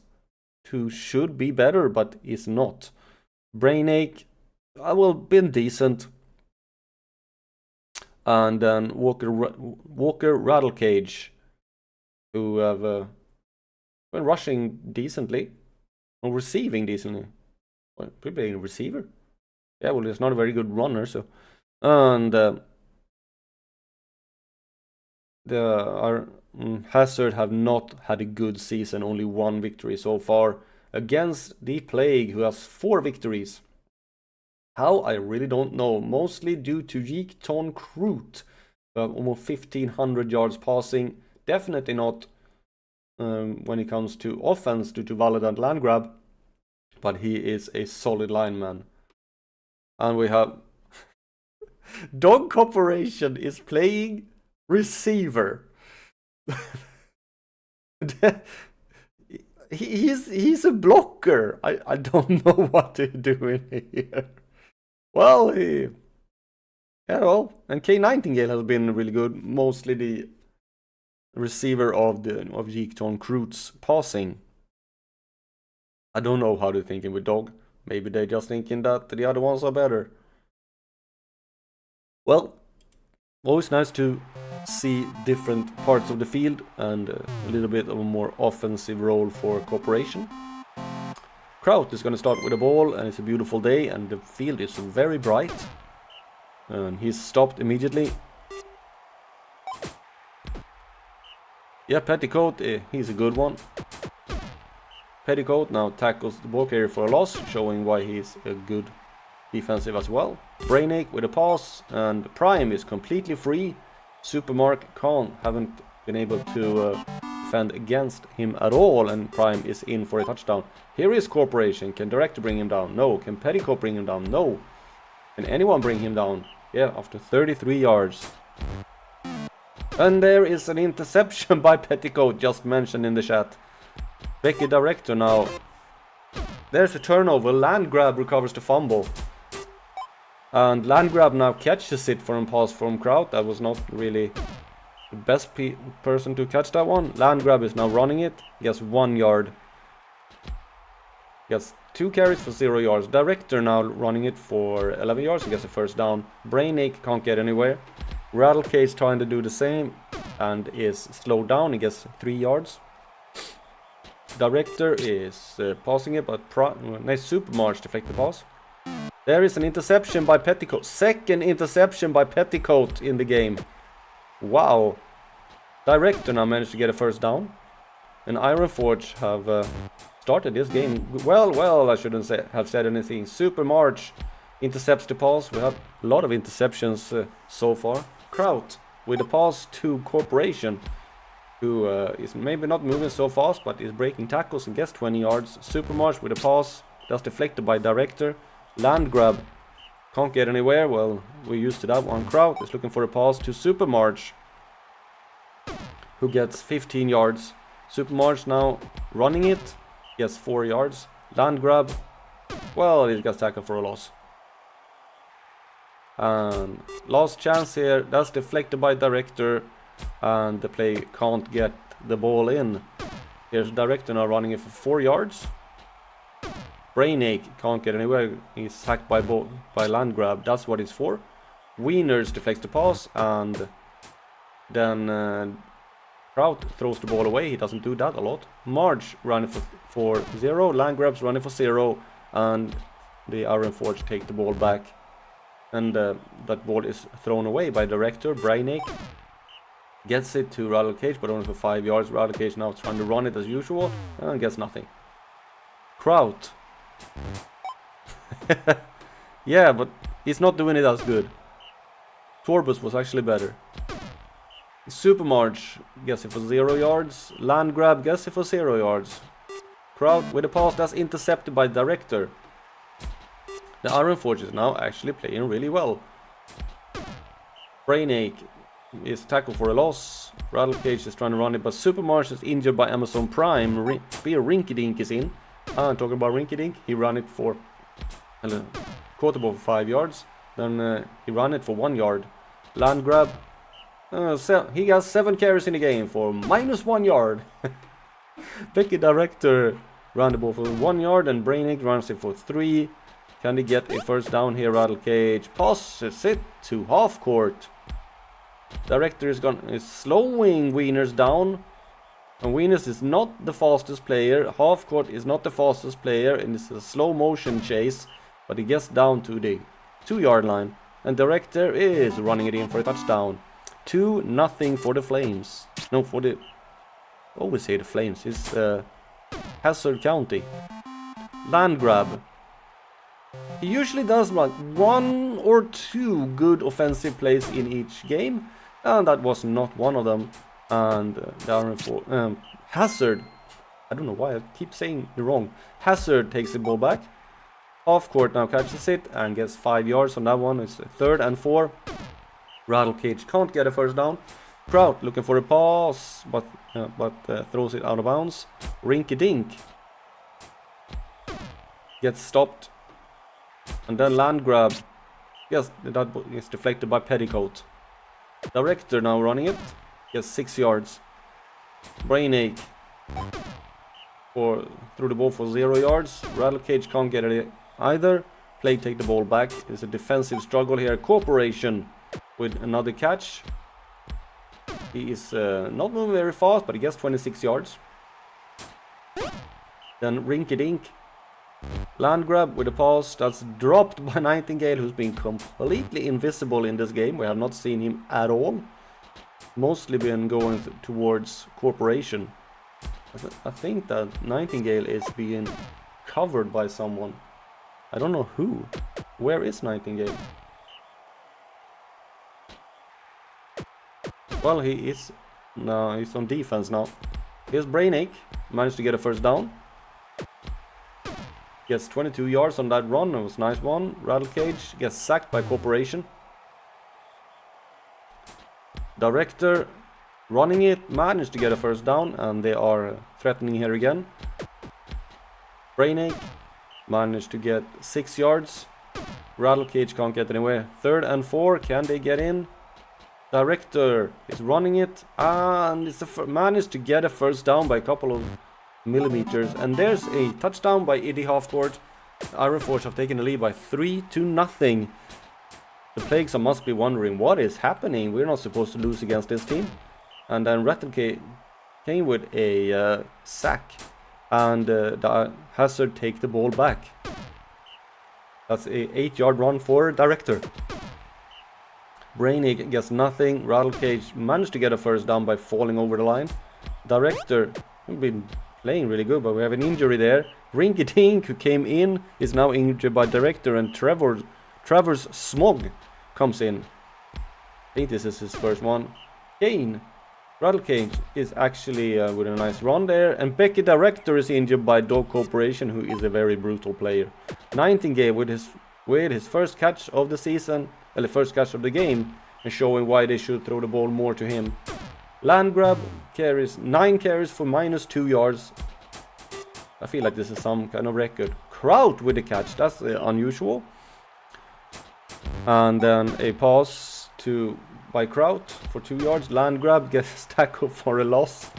who should be better but is not. Brainache, well, been decent. And then Walker Rattlecage, who have been rushing decently or receiving decently. Well, probably a receiver. Yeah, well, he's not a very good runner, so. And our Hazard have not had a good season, only 1 victory so far against the Plague, who has 4 victories. How? I really don't know. Mostly due to Yeekton Kroot, almost 1,500 yards passing. Definitely not when it comes to offense due to Valorant land grab, but he is a solid lineman. And we have Dog Corporation is playing receiver. he's a blocker. I don't know what they're doing here. Well, and K Nightingale has been really good. Mostly the receiver of Yeekton Kroot's passing. I don't know how they're thinking with Dog. Maybe they're just thinking that the other ones are better. Well, always nice to see different parts of the field and a little bit of a more offensive role for Corporation. Kraut is going to start with the ball, and it's a beautiful day and the field is very bright. And he's stopped immediately. Yeah, Petticoat, he's a good one. Petticoat now tackles the ball carrier for a loss, showing why he's a good defensive as well. Brainache with a pass, and Prime is completely free. Supermark Khan haven't been able to defend against him at all, and Prime is in for a touchdown. Here is Corporation. Can Director bring him down? No. Can Petticoat bring him down? No. Can anyone bring him down? Yeah, after 33 yards. And there is an interception by Petticoat, just mentioned in the chat. Becky Director now. There's a turnover. Landgrab recovers the fumble. And Landgrab now catches it from a pass from Kraut. That was not really the best person to catch that one. Landgrab is now running it. He has 1 yard. Gets 2 carries for 0 yards. Director now running it for 11 yards. He gets a first down. Brainache can't get anywhere. Rattlecage trying to do the same and is slowed down. He gets 3 yards. Director is passing it, but nice super march deflect the pass. There is an interception by Petticoat. Second interception by Petticoat in the game. Wow. Director now managed to get a first down. And Ironforge have started this game well. I shouldn't have said anything. Super March intercepts the pass. We have a lot of interceptions so far. Kraut with the pass to Corporation, who is maybe not moving so fast, but is breaking tackles and gets 20 yards. Super March with a pass. That's deflected by Director. Land grab. Can't get anywhere. Well, we're used to that one. Kraut is looking for a pass to Super March, who gets 15 yards. Super March now running it. Gets 4 yards. Land grab. Well, he gets tackled for a loss. And last chance here. That's deflected by Director. And the play can't get the ball in. Here's Director now running it for 4 yards. Brainache can't get anywhere. He's sacked by land grab. That's what it's for. Wieners deflects the pass, and then Kraut throws the ball away. He doesn't do that a lot. Marge running for 0. Land grab's running for 0, and the Ironforge take the ball back. And that ball is thrown away by Director. Brainache gets it to Rattlecage, but only for 5 yards. Rattlecage now trying to run it as usual and gets nothing. Kraut. Yeah, but he's not doing it as good. Torbus was actually better. Super March gets it for 0 yards. Land grab gets it for 0 yards. Kraut with a pass that's intercepted by Director. The Ironforge is now actually playing really well. Brainache is tackled for a loss. Rattlecage is trying to run it, but Super March is injured by Amazon Prime. Spear Rinky Dink is in. Talking about Rinky Dink, he ran it for caught the ball for 5 yards. Then he ran it for 1 yard. Land grab. He has 7 carries in the game for -1 yard. Becky Director ran the ball for 1 yard, and Brainache runs it for 3. Can they get a first down here? Rattlecage passes it to half court. Director is slowing Wieners down. And Wieners is not the fastest player. Half court is not the fastest player, and it's a slow motion chase. But he gets down to the 2-yard line. And Director is running it in for a touchdown. 2-0 for the Flames. No, for the... I always say the Flames. It's Hazard County. Land grab. He usually does like 1 or 2 good offensive plays in each game. And that was not one of them. And Hazard, I don't know why I keep saying it wrong. Hazard takes the ball back. Off court now catches it and gets 5 yards on that one. It's 3rd and 4. Rattlecage can't get a first down. Kraut looking for a pass, but throws it out of bounds. Rinky Dink gets stopped. And then land grab. Yes, that is deflected by Petticoat. Director now running it. Gets 6 yards. Brainache threw the ball for 0 yards. Rattlecage can't get it either. Play take the ball back. It's a defensive struggle here. Corporation with another catch. He is not moving very fast, but he gets 26 yards. Then Rinky Dink. Land grab with a pass that's dropped by Nightingale, who's been completely invisible in this game. We have not seen him at all. Mostly been going towards Corporation. I think that Nightingale is being covered by someone. I don't know who. Where is Nightingale? Well, he is... No, he's on defense now. Here's Brainache. Managed to get a first down. Gets 22 yards on that run. It was a nice one. Rattlecage gets sacked by Corporation. Director running it, managed to get a first down, and they are threatening here again. Brainache managed to get 6 yards. Rattlecage can't get anywhere. 3rd and 4, can they get in? Director is running it, and it's managed to get a first down by a couple of millimeters. And there's a touchdown by Iddy half-court. Iron Forge have taken the lead by 3-0. The Plagues must be wondering what is happening. We're not supposed to lose against this team. And then Rattle came with a sack. And the Hazard take the ball back. That's a 8-yard run for Director. Brainy gets nothing. Rattlecage managed to get a first down by falling over the line. Director, we've been playing really good, but we have an injury there. Rinky Dink, who came in, is now injured by Director, and Travers Smog comes in. I think this is his first one. Kane, Rattlecage is actually with a nice run there, and Becky Director is injured by Dog Corporation, who is a very brutal player. Nightingale with his first catch of the season, well, the first catch of the game, and showing why they should throw the ball more to him. Landgrab carries 9 carries for -2 yards. I feel like this is some kind of record. Kraut with the catch, that's unusual. And then a pass by Kraut for 2 yards. Landgrab gets tackled for a loss.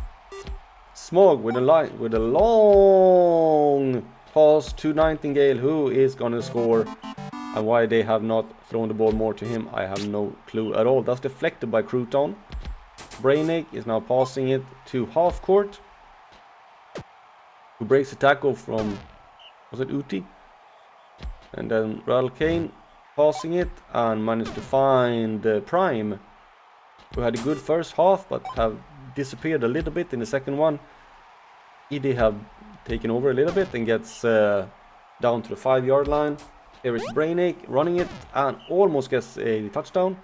Smog with a long pass to Nightingale, who is gonna score. And why they have not thrown the ball more to him, I have no clue at all. That's deflected by Crouton. Brainiac is now passing it to half court, who breaks the tackle from, was it Uti? And then Rattle Kane passing it and managed to find Prime, who had a good first half but have disappeared a little bit in the second one. Edie have taken over a little bit and gets down to the 5-yard line. Here is Brainiac running it and almost gets a touchdown.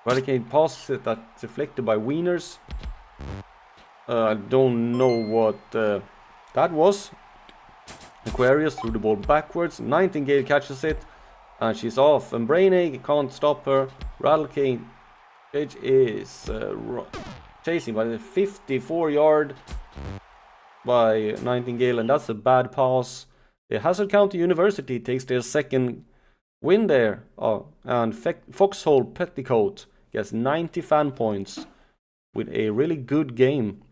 Ralicane passes it, that's deflected by Wieners. I don't know what that was. Aquarius threw the ball backwards. Nightingale catches it and she's off. And Brainiac can't stop her. Ralicane is chasing by the 54-yard by Nightingale, and that's a bad pass. The Hazard County University takes their second win there. And Foxhole Petticoat gets 90 fan points with a really good game.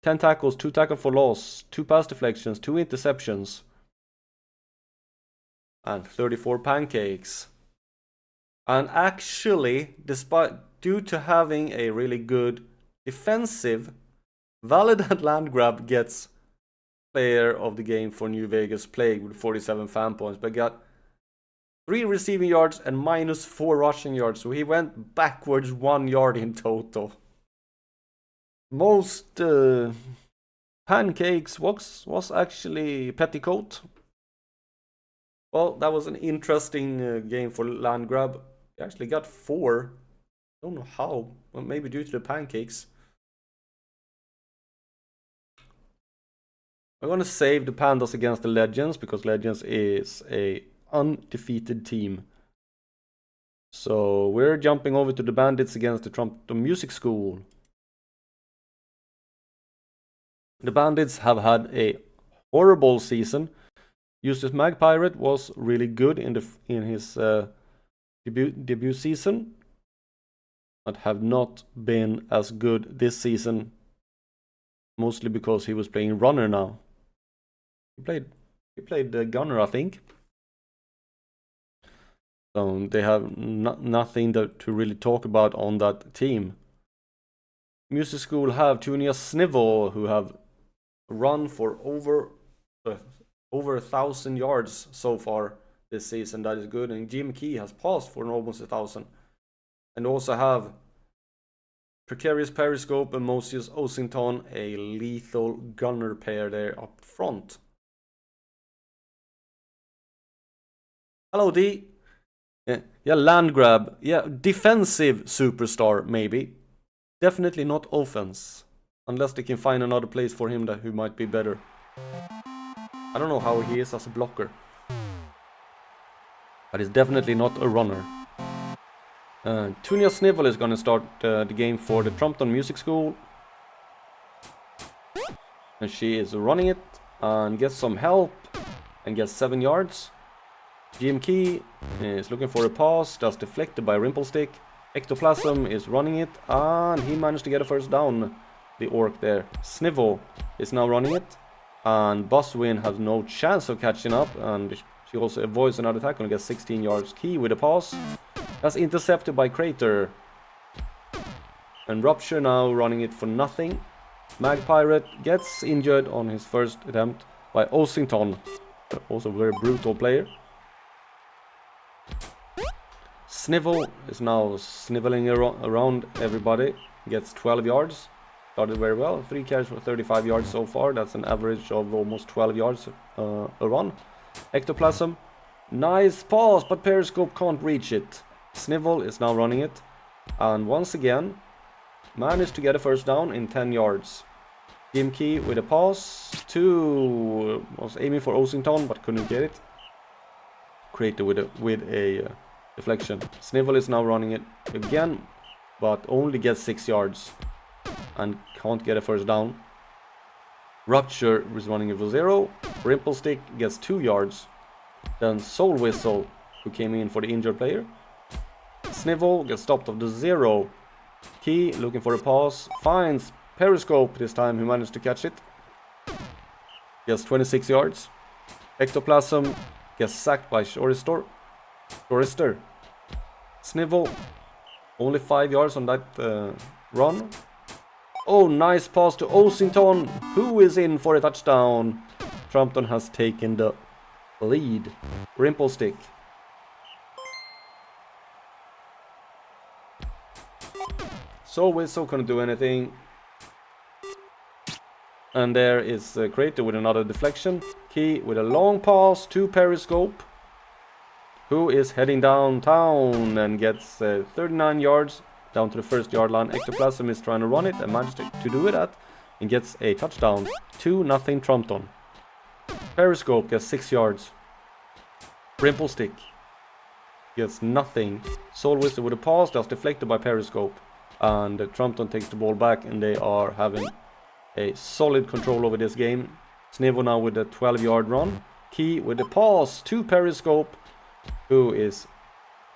10 tackles, 2 tackles for loss, 2 pass deflections, 2 interceptions, and 34 pancakes. And actually, due to having a really good defensive, Validant Landgrab gets player of the game for New Vegas Plague with 47 fan points, but got 3 receiving yards and -4 rushing yards, so he went backwards 1 yard in total. Most pancakes was actually Petticoat. Well, that was an interesting game for Landgrab. He actually got 4. Don't know how. Well, maybe due to the pancakes. I'm gonna save the Pandas against the Legends because Legends is a undefeated team. So we're jumping over to the Bandits against the Music School. The Bandits have had a horrible season. Eustace Magpirate was really good in his debut season, but have not been as good this season. Mostly because he was playing runner now. He played the gunner, I think. So they have nothing to really talk about on that team. Music School have Tunia Snivel, who have run for over 1,000 yards so far this season. That is good. And Jim Key has passed for almost 1,000. And also have Precarious Periscope and Moses Osington, a lethal gunner pair there up front. Hello D. Yeah, Landgrab. Yeah, defensive superstar maybe. Definitely not offense. Unless they can find another place for him who might be better. I don't know how he is as a blocker. But he's definitely not a runner. Tunia Snivel is going to start the game for the Trumpton Music School. And she is running it and gets some help and gets 7 yards. GM Key is looking for a pass that's deflected by Rimplestick. Ectoplasm is running it and he managed to get a first down. the orc there. Snivel is now running it, and Buzzwin has no chance of catching up, and she also avoids another attack and gets 16 yards. Key with a pass. That's intercepted by Crater. And Rupture now running it for nothing. Magpirate gets injured on his first attempt by Ossington, also a very brutal player. Snivel is now sniveling around everybody, gets 12 yards. Started very well, 3 carries for 35 yards so far. That's an average of almost 12 yards a run. Ectoplasm, nice pass, but Periscope can't reach it. Snivel is now running it, and once again managed to get a first down in 10 yards. Jim Key with a pass, was aiming for Ossington but couldn't get it. Crater with a deflection. Snivel is now running it again, but only gets 6 yards and can't get a first down. Rupture is running it for 0. Rimplestick gets 2 yards. Then Soul Whistle, who came in for the injured player. Snivel gets stopped of the 0. Key looking for a pass, finds Periscope this time, who managed to catch it. Gets 26 yards. Ectoplasm gets sacked by Chorister. Snivel only 5 yards on that run. Oh, nice pass to Ossington, who is in for a touchdown. Trumpton has taken the lead. Rimplestick. Soul Whistle couldn't do anything. And there is Crater with another deflection. Key with a long pass to Periscope, who is heading downtown and gets 39 yards down to the first yard line. Ectoplasm is trying to run it and managed to do it and gets a touchdown. 2-0 Trumpton. Periscope gets 6 yards. Rimplestick gets nothing. Soul Whistle with a pass that's deflected by Periscope. And Trumpton takes the ball back, and they are having a solid control over this game. Snivel now with a 12-yard run. Key with a pass to Periscope, who is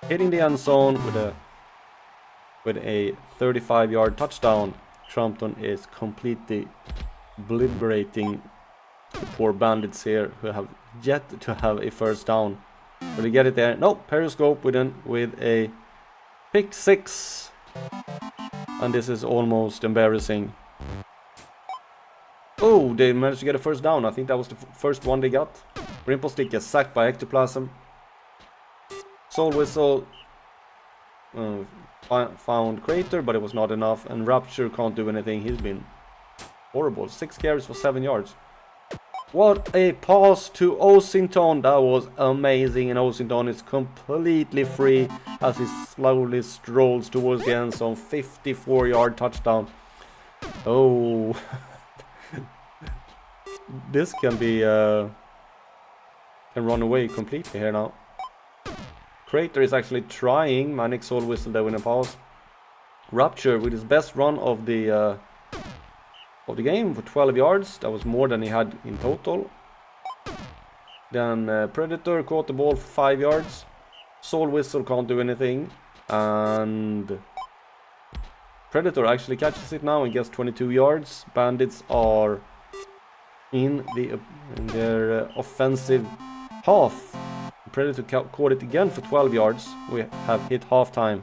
hitting the end zone with a 35-yard touchdown. Trumpton is completely obliterating the poor bandits here, who have yet to have a first down. Will they get it there? No, Periscope with a pick 6. And this is almost embarrassing. Oh, they managed to get a first down. I think that was the first one they got. Rimplestick gets sacked by Ectoplasm. Soul Whistle found Crater, but it was not enough. And Rupture can't do anything. He's been horrible. 6 carries for 7 yards. What a pass to Ossington. That was amazing. And Ossington is completely free as he slowly strolls towards the end zone. 54-yard touchdown. Oh. This can be can run away completely here now. Crater is actually trying. Manic Soul Whistle there with a pass. Rupture with his best run of the game for 12 yards. That was more than he had in total. Then Predator caught the ball for 5 yards. Soul Whistle can't do anything, and Predator actually catches it now and gets 22 yards. Bandits are in their offensive half. Predator caught it again for 12 yards. We have hit halftime.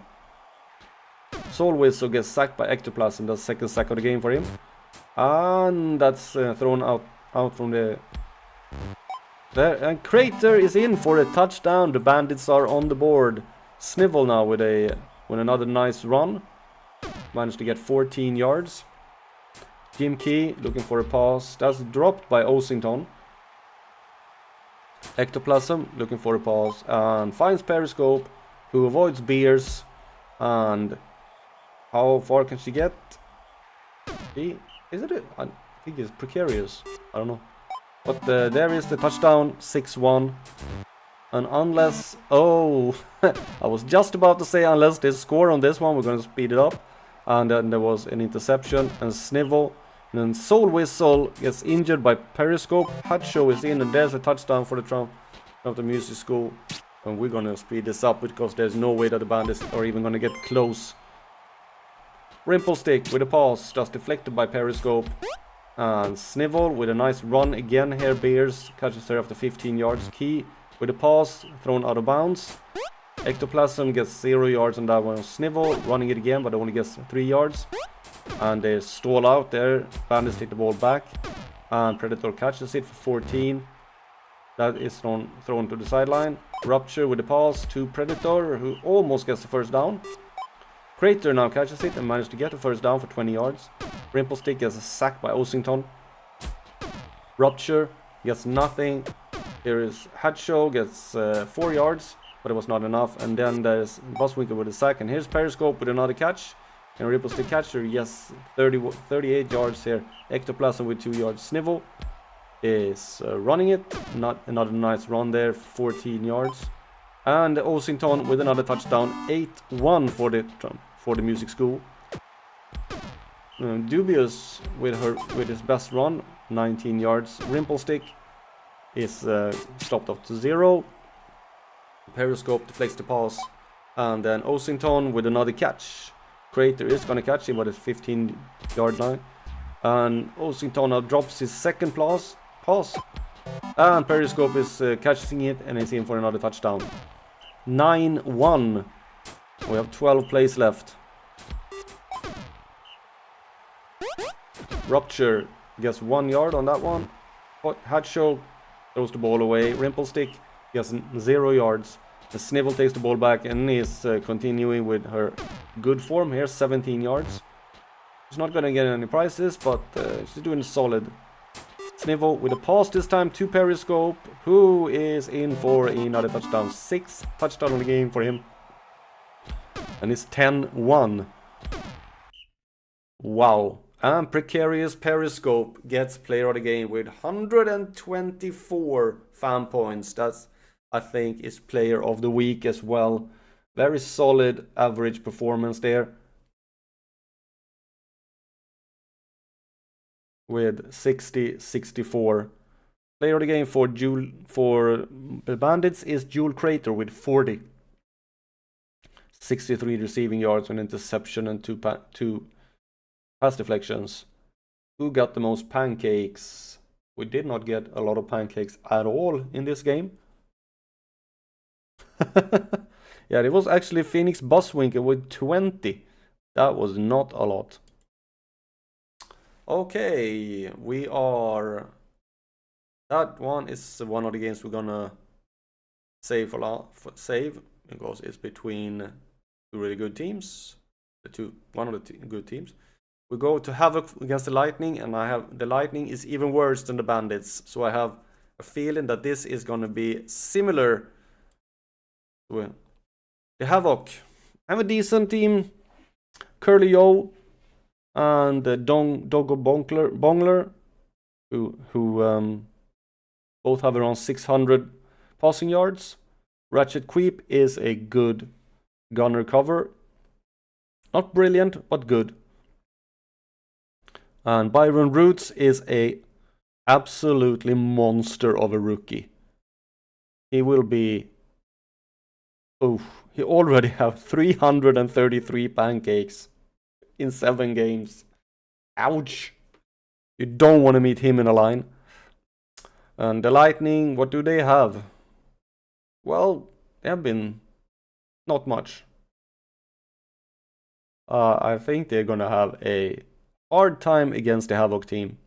Soul Whistle gets sacked by Ectoplasm. That's the second sack of the game for him. And that's thrown out from the there. And Crater is in for a touchdown. The Bandits are on the board. Snivel now with another nice run. Managed to get 14 yards. Jim Key looking for a pass. That's dropped by Ossington. Ectoplasm looking for a pass and finds Periscope, who avoids Beers. And how far can she get? Is it? I think it's precarious. I don't know. But there is the touchdown, 6-1. And unless... Oh, I was just about to say unless there's a score on this one, we're going to speed it up. And then there was an interception and Snivel. And then Soul Whistle gets injured by Periscope. Hatshow is in, and there's a touchdown for the Trump of the Music School. And we're going to speed this up because there's no way that the Bandits are even going to get close. Rimple Stick with a pass, just deflected by Periscope. And Snivel with a nice run again here. Beers catches her after 15 yards. Key with a pass, thrown out of bounds. Ectoplasm gets 0 yards on that one. Snivel running it again, but only gets 3 yards. And they stall out there. Bandits take the ball back. And Predator catches it for 14. That is thrown to the sideline. Rupture with a pass to Predator, who almost gets the first down. Crater now catches it and manages to get the first down for 20 yards. Rimple Stick gets a sack by Osington. Rupture gets nothing. Here is Hatshow, gets 4 yards, but it was not enough. And then there's Buswinkle with a sack. And here's Periscope with another catch. And Rimple Stick catcher, yes, 38 yards here. Ectoplasm with 2 yards. Snivel is running it. Another nice run there, 14 yards. And Osington with another touchdown, 8-1 for the music school. Dubious with his best run, 19 yards. Rimple Stick is stopped up to 0. Periscope deflects the pass, and then Osington with another catch. Crater is gonna catch him, but it's 15-yard line. And Osington now drops his second pass, and Periscope is catching it and is in for another touchdown. 9-1. We have 12 plays left. Rupture gets 1 yard on that one. Hatshow throws the ball away. Rimple Stick gets 0 yards. The Snivel takes the ball back and is continuing with her good form here, 17 yards. She's not going to get any prizes, but she's doing solid. Snivel with a pass this time to Periscope, who is in for another touchdown. 6th touchdown on the game for him. And it's 10-1. Wow. And Precarious Periscope gets player of the game with 124 fan points. That's, I think, is player of the week as well. Very solid average performance there. With 60-64. Player of the game for the Bandits is Jewel Crater with 40. 63 receiving yards, an interception, and two pass deflections. Who got the most pancakes? We did not get a lot of pancakes at all in this game. Yeah, it was actually Phoenix Buswinkle with 20. That was not a lot. Okay, we are... That one is one of the games we're gonna save because it's between two really good teams. One of the good teams. We go to Havoc against the Lightning, and the Lightning is even worse than the Bandits. So I have a feeling that this is gonna be similar to the Havoc. I have a decent team. Curly O and Doggo Bongler, who both have around 600 passing yards. Ratchet Queep is a good gunner cover. Not brilliant, but good. And Byron Roots is a absolutely monster of a rookie. He will be... he already have 333 pancakes in 7 games. Ouch. You don't want to meet him in a line. And the Lightning, what do they have? Well, they have been not much. I think they're gonna have a hard time against the Havoc team.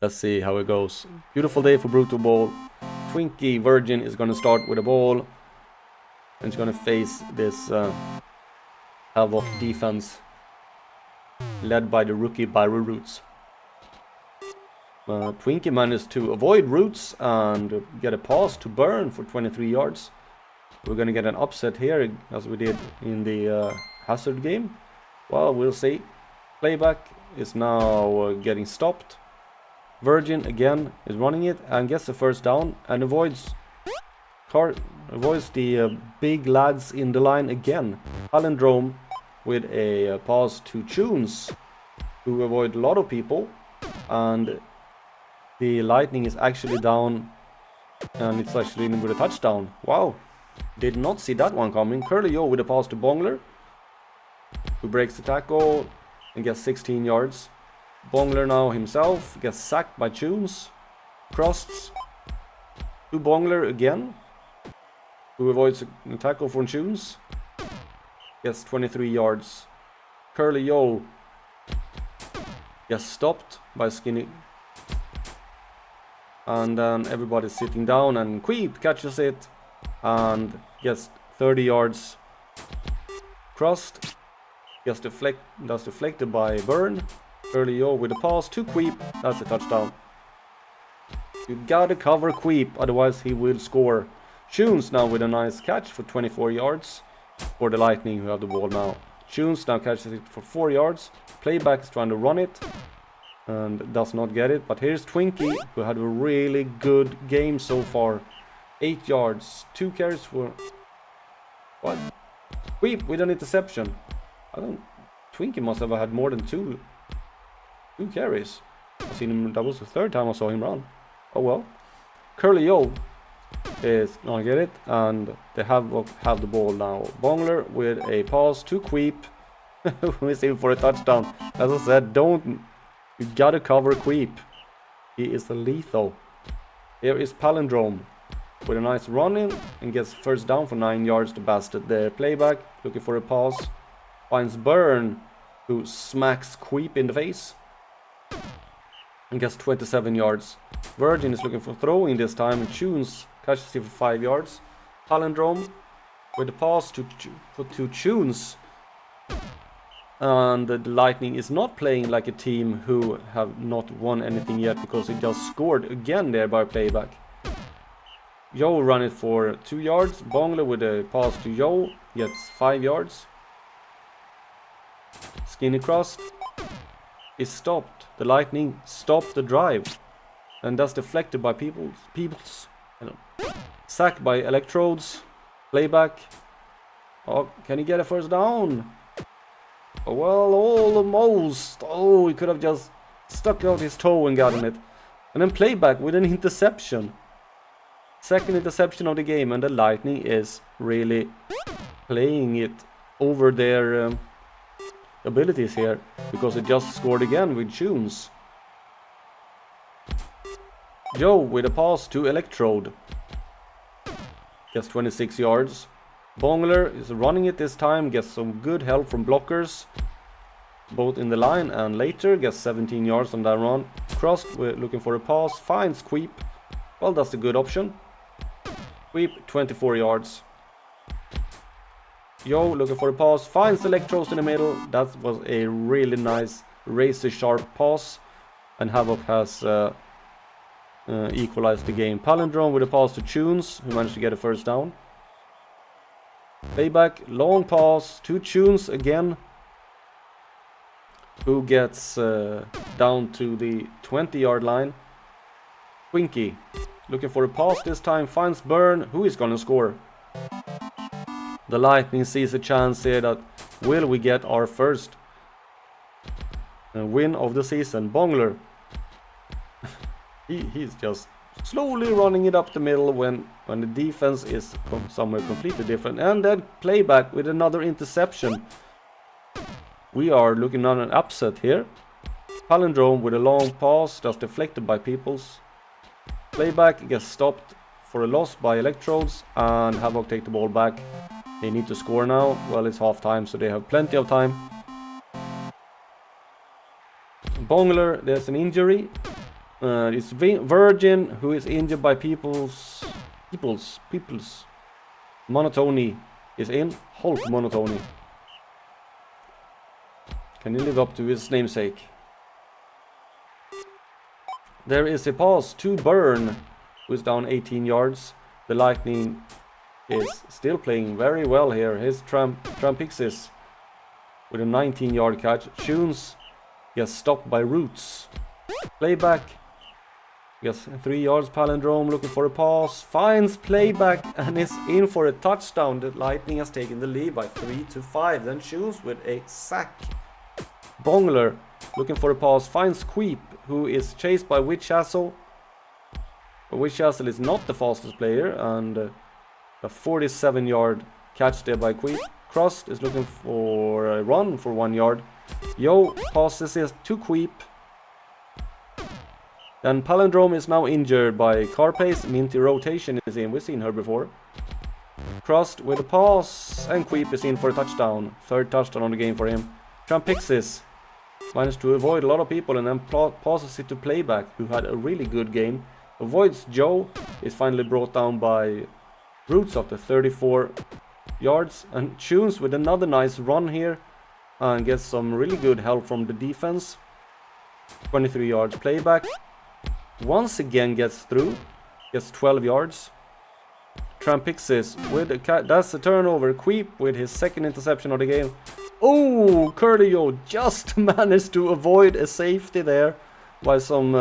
Let's see how it goes. Beautiful day for Brutalball. Twinkie Virgin is gonna start with the ball, and she's gonna face this Havoc defense led by the rookie Byron Roots. Twinkie managed to avoid Roots and get a pass to Burn for 23 yards. We're gonna get an upset here as we did in the Hazard game. Well, we'll see. Playback is now getting stopped. Virgin again is running it and gets the first down and avoids the big lads in the line again. Palindrome with a pass to Tunes, who avoid a lot of people, and the Lightning is actually down, and it's actually in with a touchdown. Wow, did not see that one coming. Curly O with a pass to Bongler. who breaks the tackle and gets 16 yards. Bongler now himself gets sacked by Tunes. Crossed to Bongler again, who avoids a tackle from Tunes. Gets 23 yards. Curly Yo gets stopped by Skinny. And then everybody's sitting down and Queep catches it and gets 30 yards. Crossed. Gets deflected by Burn. Curly Yo with a pass to Queep. That's a touchdown. You gotta cover Queep, otherwise he will score. Tunes now with a nice catch for 24 yards for the Lightning, who have the ball now. Tunes now catches it for 4 yards. Playback is trying to run it and does not get it. But here's Twinkie, who had a really good game so far. 8 yards, 2 carries for... What? Queep with an interception. Twinkie must have had more than two carries. I've seen him, that was the third time I saw him run. Oh well. Curly Yo is gonna get it, and they have the ball now. Bongler with a pass to Queep. We see him for a touchdown. As I said, you gotta cover Queep. He is lethal. Here is Palindrome with a nice run in and gets first down for 9 yards to Bastard there. Playback, looking for a pass. Finds Burn, who smacks Queep in the face and gets 27 yards. Virgin is looking for throwing this time, and Tunes catches it for 5 yards. Palindrome with the pass to Tunes. And the Lightning is not playing like a team who have not won anything yet, because it just scored again there by Playback. Yo run it for 2 yards. Bongler with a pass to Yo gets 5 yards. Skinny crossed is stopped. The Lightning stopped the drive, and that's deflected by Peoples. Sacked by Electrodes. Playback. Oh, can he get a first down? Oh, well, almost. Oh, he could have just stuck out his toe and gotten it. And then Playback with an interception. Second interception of the game, and the Lightning is really playing it over their abilities here, because it just scored again with Tunes. Joe with a pass to Electrode. Gets 26 yards. Bongler is running it this time, gets some good help from blockers, both in the line and later. Gets 17 yards on that run. Crossed, we're looking for a pass, finds Queep. Well, that's a good option. Queep, 24 yards. Yo looking for a pass, finds Electrodes in the middle. That was a really nice razor sharp pass, and Havoc has equalized the game. Palindrome with a pass to Tunes, who managed to get a first down. Playback, long pass to Tunes again, who gets down to the 20-yard line. Twinkie looking for a pass this time, finds Burn, who is gonna score. The Lightning sees a chance here that will we get our first win of the season. Bongler, he's just slowly running it up the middle when the defense is somewhere completely different. And then Playback with another interception. We are looking at an upset here. Palindrome with a long pass that's deflected by Peoples. Playback gets stopped for a loss by Electrodes, and Havoc take the ball back. They need to score now. Well, it's half time, so they have plenty of time. Bongler, there's an injury. It's Virgin who is injured by Peoples. Monotony is in. Hulk Monotony. Can he live up to his namesake? There is a pass to Burn, who is down 18 yards. The Lightning is still playing very well here. His Trampixis with a 19-yard catch. Tunes gets stopped by Roots. Playback gets 3 yards. Palindrome looking for a pass, finds Playback and is in for a touchdown. The Lightning has taken the lead by 3-5. Then Tunes with a sack. Bongler looking for a pass, finds Queep, who is chased by Witchhassel. Witchhassel is not the fastest player, and a 47-yard catch there by Queep. Crust is looking for a run for 1 yard. Yo passes it to Queep. Then Palindrome is now injured by Carpace. Minty Rotation is in. We've seen her before. Crust with a pass. And Queep is in for a touchdown. 3rd touchdown on the game for him. Trampixis managed to avoid a lot of people and then passes it to Playback, who had a really good game. Avoids Joe. Is finally brought down by Roots after 34 yards. And Tunes with another nice run here. And gets some really good help from the defense. 23 yards. Playback once again gets through. Gets 12 yards. Trampixis with that's a turnover. Queep with his 2nd interception of the game. Oh, Curlio just managed to avoid a safety there by some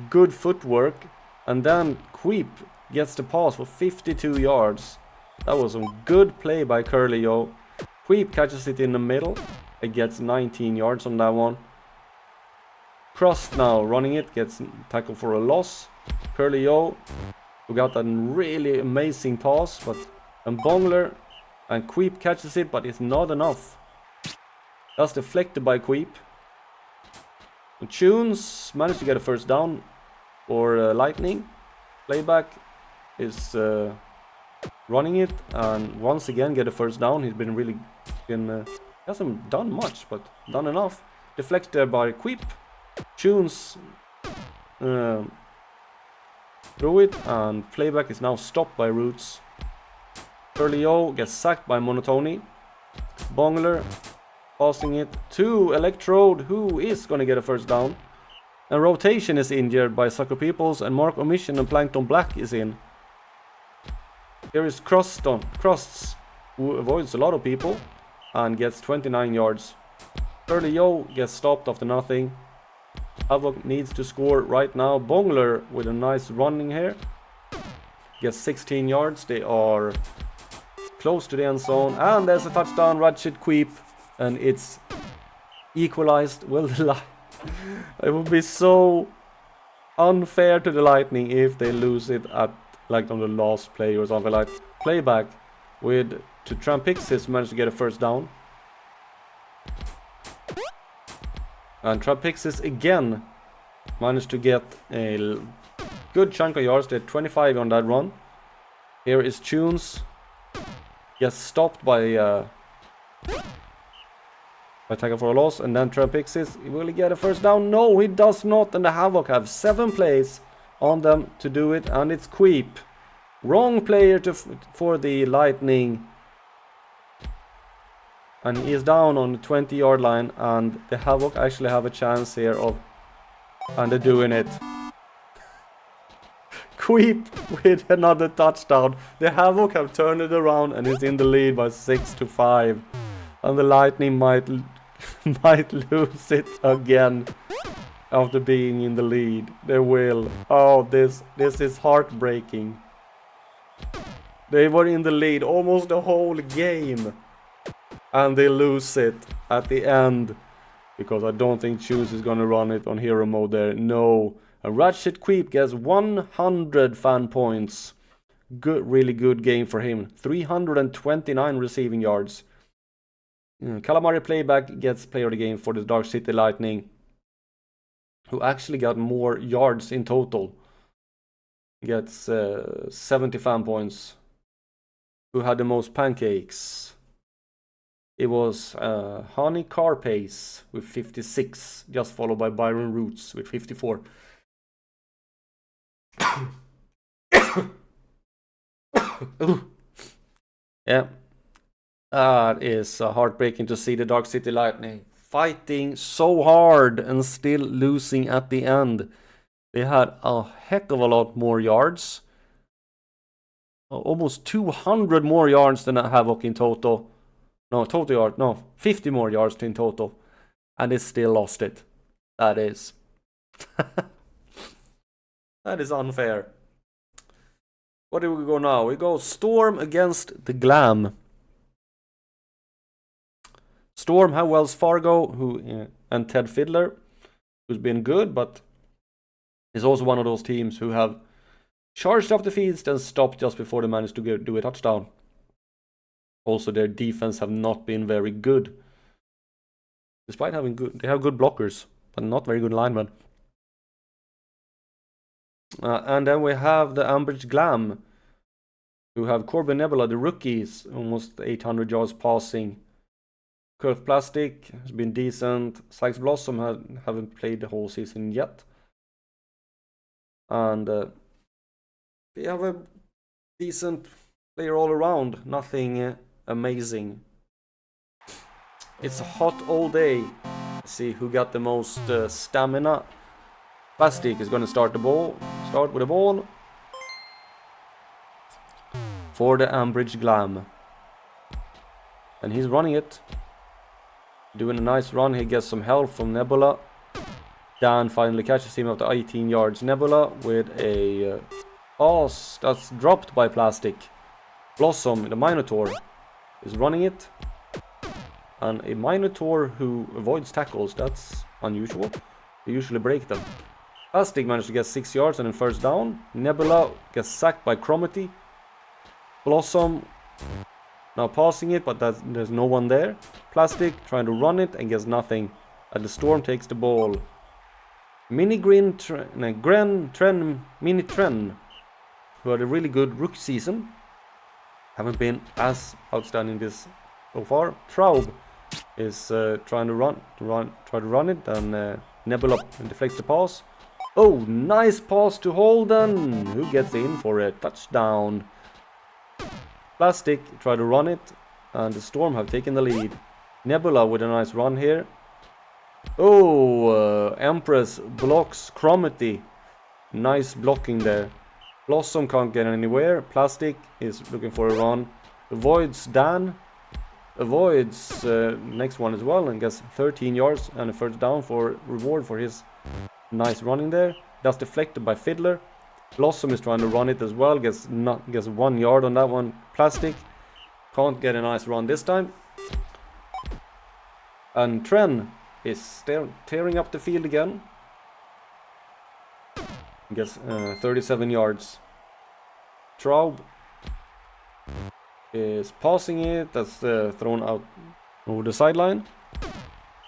good footwork. And then Queep gets the pass for 52 yards. That was some good play by Curlio. Queep catches it in the middle. It gets 19 yards on that one. Crust now running it, gets tackled for a loss. Curlio, who got that really amazing pass, but and Bongler and Queep catches it, but it's not enough. That's deflected by Queep. And Tunes managed to get a 1st down for Lightning. Playback is running it and once again get a 1st down. He's been really hasn't done much, but done enough. Deflected by Queep. Tunes through it, and Playback is now stopped by Roots. Curlio gets sacked by Monotony. Bongler passing it to Electrode, who is going to get a 1st down. And Rotation is injured by Sucker Peoples, and Mark Omission and Plankton Black is in. Here is Crusts, who avoids a lot of people and gets 29 yards. Curlio gets stopped after nothing. Havoc needs to score right now. Bongler with a nice running here. Gets 16 yards. They are close to the end zone. And there's a touchdown. Ratchet Queep. And it's equalized. Well, it would be so unfair to the Lightning if they lose it at like on the last play or something like. Playback with to Trampixis managed to get a 1st down. And Trampixis again managed to get a good chunk of yards. They had 25 on that run. Here is Tunes. Gets stopped by tackle for a loss. And then Trampixis, will he get a 1st down? No, he does not. And the Havoc have 7 plays on them to do it. And it's Queep. Wrong player for the Lightning. And he is down on the 20-yard line, and the Havoc actually have a chance here of, and they're doing it. Queep with another touchdown. The Havoc have turned it around and is in the lead by 6-5. And the Lightning might lose it again after being in the lead. They will. Oh, this is heartbreaking. They were in the lead almost the whole game. And they lose it at the end. Because I don't think Choose is going to run it on hero mode there. No. A Ratchet Queep gets 100 fan points. Good, really good game for him. 329 receiving yards. Calamari Playback gets player of the game for the Dark City Lightning. Who actually got more yards in total. Gets 70 fan points. Who had the most pancakes? It was Honey Carpace with 56, just followed by Byron Roots with 54. Yeah, that is heartbreaking to see the Dark City Lightning fighting so hard and still losing at the end. They had a heck of a lot more yards. Almost 200 more yards than Havoc in total. No, total yard. No, 50 more yards in total. And they still lost it. That is... that is unfair. Where do we go now? We go Storm against the Glam. Storm have Wells Fargo and Ted Fiddler, who's been good, but is also one of those teams who have charged up the fields and stopped just before they managed to do a touchdown. Also, their defense have not been very good. Despite having they have good blockers, but not very good linemen. And then we have the Ambridge Glam, who have Corbin Nebula, the rookies, almost 800 yards passing. Kurth Plastic has been decent. Sykes Blossom haven't played the whole season yet. And they have a decent player all around. Nothing amazing. It's hot all day. Let's see who got the most stamina. Plastic is going to start with the ball. For the Ambridge Glam. And he's running it. Doing a nice run. He gets some help from Nebula. Dan finally catches him after 18 yards. Nebula with a pass that's dropped by Plastic. Blossom, the Minotaur, is running it. And a Minotaur who avoids tackles, that's unusual. They usually break them. Plastic managed to get 6 yards and then first down. Nebula gets sacked by Cromarty. Blossom now passing it, but there's no one there. Plastic trying to run it and gets nothing. And the Storm takes the ball. Mini Tren, who had a really good rookie season, haven't been as outstanding this so far. Traub is trying to run it, and Nebula deflects the pass. Oh, nice pass to Holden, who gets in for a touchdown. Plastic try to run it, and the Storm have taken the lead. Nebula with a nice run here. Oh, Empress blocks Cromarty. Nice blocking there. Blossom can't get anywhere. Plastic is looking for a run. Avoids Dan. Avoids next one as well and gets 13 yards and a first down for reward for his nice running there. That's deflected by Fiddler. Blossom is trying to run it as well. Gets 1 yard on that one. Plastic can't get a nice run this time. And Tren is tearing up the field again. Gets 37 yards. Traub is passing it. That's thrown out over the sideline.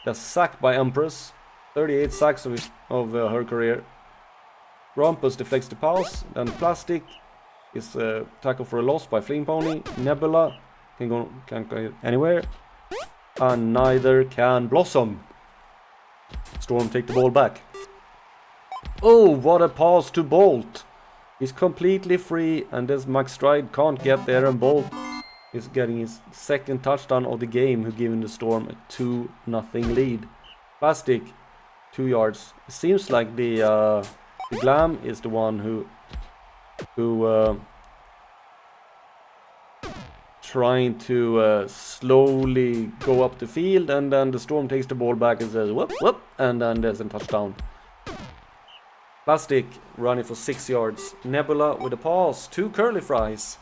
That's sacked by Empress. 38 sacks of her career. Rumpus deflects the pass. Then Plastic is tackled for a loss by Fleeing Pony. Nebula can't go anywhere. And neither can Blossom. Storm take the ball back. Oh, what a pass to Bolt. He's completely free, and this Max Stride can't get there, and Bolt is getting his second touchdown of the game, who giving the Storm a 2-0 lead. Plastic, 2 yards. It seems like the Glam is the one who trying to slowly go up the field, and then the Storm takes the ball back and says whoop whoop, and then there's a touchdown. Plastic running for 6 yards. Nebula with a pass to Curly Fries,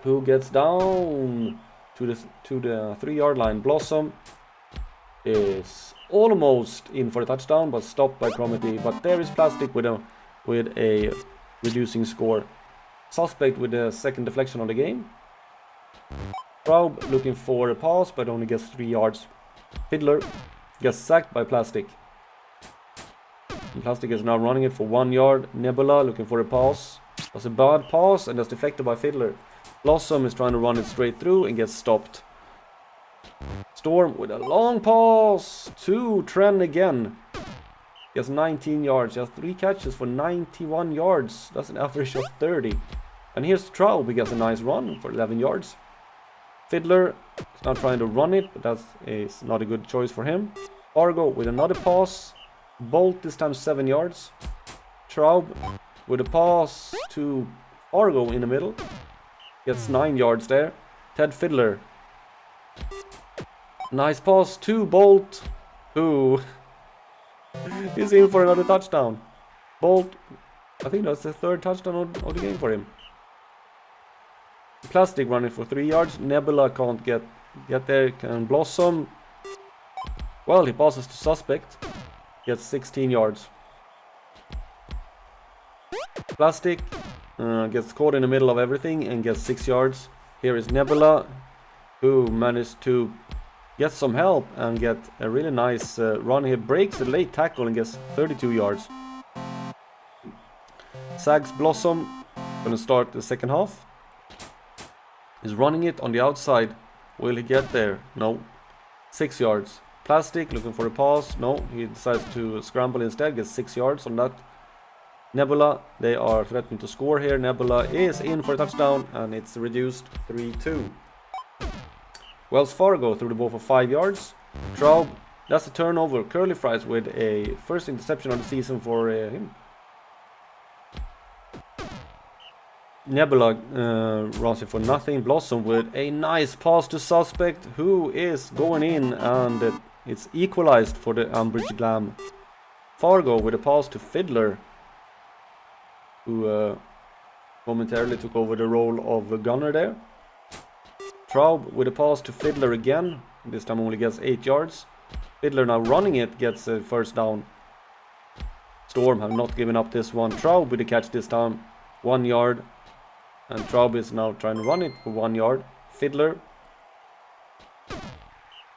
who gets down to the 3-yard line. Blossom is almost in for a touchdown, but stopped by Cromarty. But there is Plastic with a reducing score. Suspect with the second deflection of the game. Traub looking for a pass, but only gets 3 yards. Fiddler gets sacked by Plastic. And Plastic is now running it for 1 yard. Nebula looking for a pass. That's a bad pass, and that's deflected by Fiddler. Blossom is trying to run it straight through and gets stopped. Storm with a long pass to Tren again. He has 19 yards. He has 3 catches for 91 yards. That's an average of 30. And here's Traub. He gets a nice run for 11 yards. Fiddler is now trying to run it, but that's not a good choice for him. Fargo with another pass. Bolt this time 7 yards. Traub with a pass to Fargo in the middle. Gets 9 yards there. Ted Fiddler. Nice pass to Bolt, who is in for another touchdown. Bolt, I think that's the 3rd touchdown of the game for him. Plastic running for 3 yards. Nebula can't get there. Can Blossom? Well, he passes to Suspect. Gets 16 yards. Plastic gets caught in the middle of everything and gets 6 yards. Here is Nebula, who managed to get some help and get a really nice run here. Breaks a late tackle and gets 32 yards. Sags Blossom, gonna start the second half. He's running it on the outside. Will he get there? No. 6 yards. Plastic, looking for a pass. No, he decides to scramble instead. Gets 6 yards on that. Nebula, they are threatening to score here. Nebula is in for a touchdown, and it's reduced 3-2. Wells Fargo threw the ball for 5 yards. Traub, that's a turnover. Curly Fries with a first interception of the season for him. Nebula runs it for nothing. Blossom with a nice pass to Suspect, who is going in, and it's equalized for the Umbridge Glam. Fargo with a pass to Fiddler, who momentarily took over the role of Gunner there. Traub with a pass to Fiddler again. This time only gets 8 yards. Fiddler now running it, gets a first down. Storm have not given up this one. Traub with a catch this time, 1 yard. And Traub is now trying to run it for 1 yard. Fiddler.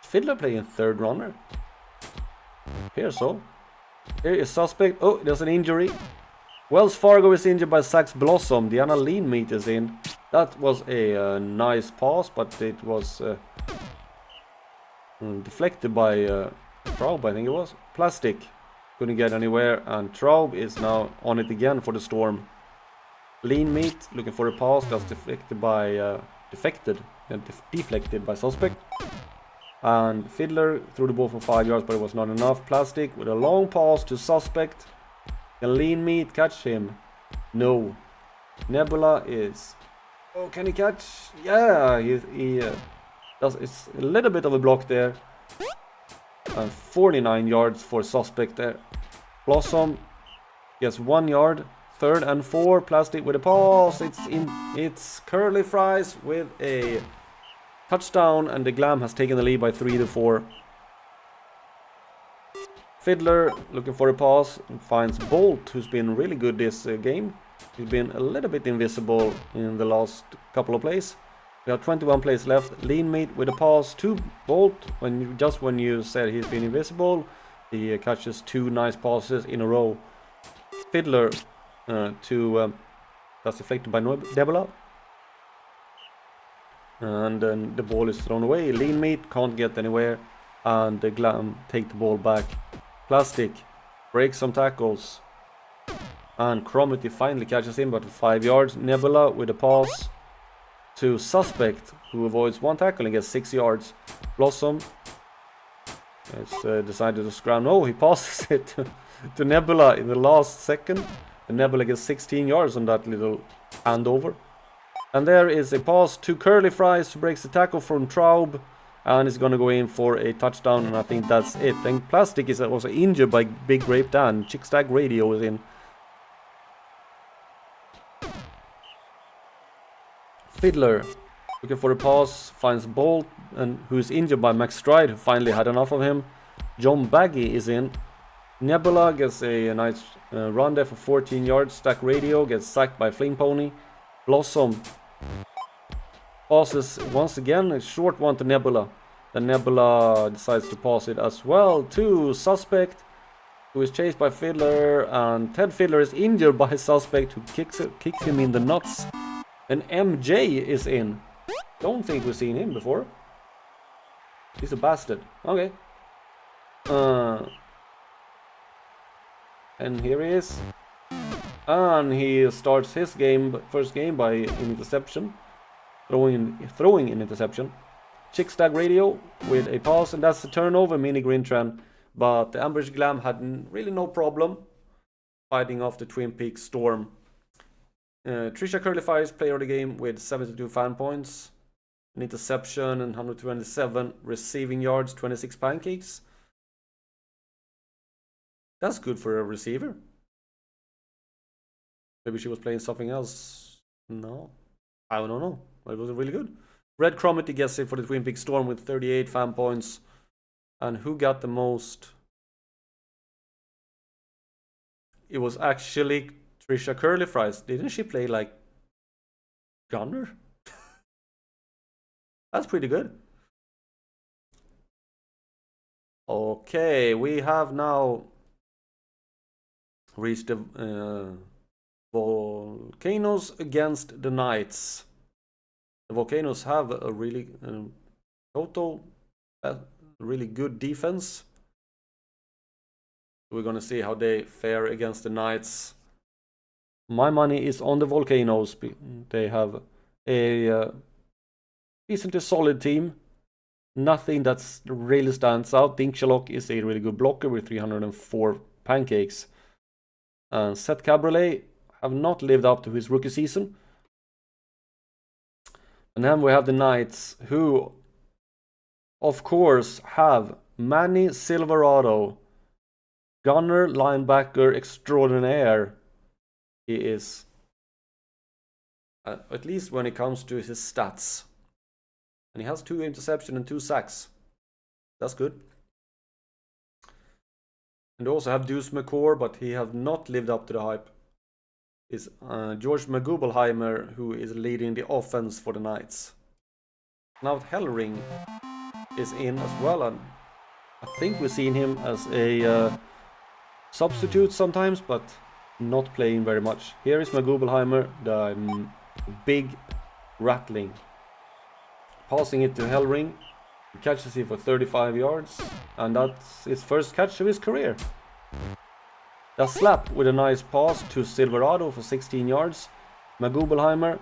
Fiddler playing third runner. Here so. Here is Suspect. Oh, there's an injury. Wells Fargo is injured by Sax Blossom. Diana Lean Meat is in. That was a nice pass, but it was deflected by Traub, I think it was. Plastic. Couldn't get anywhere, and Traub is now on it again for the Storm. Lean Meat looking for a pass that's deflected by deflected by Suspect. And Fiddler threw the ball for 5 yards, but it was not enough. Plastic with a long pass to Suspect. Can Lean Meat catch him? No. Nebula is... Oh, can he catch? Yeah, he does. It's a little bit of a block there. And 49 yards for Suspect there. Blossom gets 1 yard. 3rd and 4. Plastic with a pass. It's Curly Fries with a touchdown, and the Glam has taken the lead by 3-4. Fiddler looking for a pass and finds Bolt, who's been really good this game. He's been a little bit invisible in the last couple of plays. We have 21 plays left. Lean Meat with a pass to Bolt. When you said he's been invisible, he catches 2 nice passes in a row. Fiddler that's affected by Nebula. And then the ball is thrown away. Lean Meat can't get anywhere, and the Glam take the ball back. Plastic breaks some tackles, and Cromity finally catches him, but 5 yards. Nebula with a pass to Suspect, who avoids 1 tackle and gets 6 yards. Blossom has decided to scram. Oh, he passes it to Nebula in the last second. And Nebula gets 16 yards on that little handover. And there is a pass to Curly Fries, who breaks the tackle from Traub, and is going to go in for a touchdown, and I think that's it. And Plastic is also injured by Big Grape Dan. Chickstag Radio is in. Fiddler looking for a pass, finds Bolt, and who's injured by Max Stride, who finally had enough of him. John Baggy is in. Nebula gets a nice run there for 14 yards. Stack Radio gets sacked by Fling Pony. Blossom passes once again, a short one to Nebula. Then Nebula decides to pass it as well to Suspect, who is chased by Fiddler, and Ted Fiddler is injured by Suspect, who kicks him in the nuts. And MJ is in. Don't think we've seen him before. He's a bastard. Okay. And here he is. And he starts his first game by an interception. Throwing an interception. Chickstag Radio with a pass, and that's a turnover, Mini Grintran. But the Ambush Glam had really no problem fighting off the Twin Peaks Storm. Trisha Curly Fires player of the game with 72 fan points. An interception and 127 receiving yards, 26 pancakes. That's good for a receiver. Maybe she was playing something else. No, I don't know. But it was really good. Red Cromity gets it for the Twin Peaks Storm with 38 fan points. And who got the most? It was actually Trisha Curly Fries. Didn't she play like Gunner? That's pretty good. Okay, we have now reached the volcanoes against the knights. The volcanoes have a really really good defense. We're gonna see how they fare against the knights. My money is on the volcanoes. They have a decently solid team. Nothing that's really stands out. Dinkshalok is a really good blocker with 304 pancakes. Seth Cabriolet have not lived up to his rookie season. And then we have the Knights, who, of course, have Manny Silverado, gunner, linebacker extraordinaire. He is, at least when it comes to his stats. And he has 2 interceptions and 2 sacks. That's good. And they also have Deuce McCord, but he has not lived up to the hype. Is George Magubelheimer, who is leading the offense for the Knights. Now Hellring is in as well, and I think we've seen him as a substitute sometimes, but not playing very much. Here is Magubelheimer, the big rattling. Passing it to Hellring. He catches it for 35 yards, and that's his first catch of his career. The slap with a nice pass to Silverado for 16 yards. Magubelheimer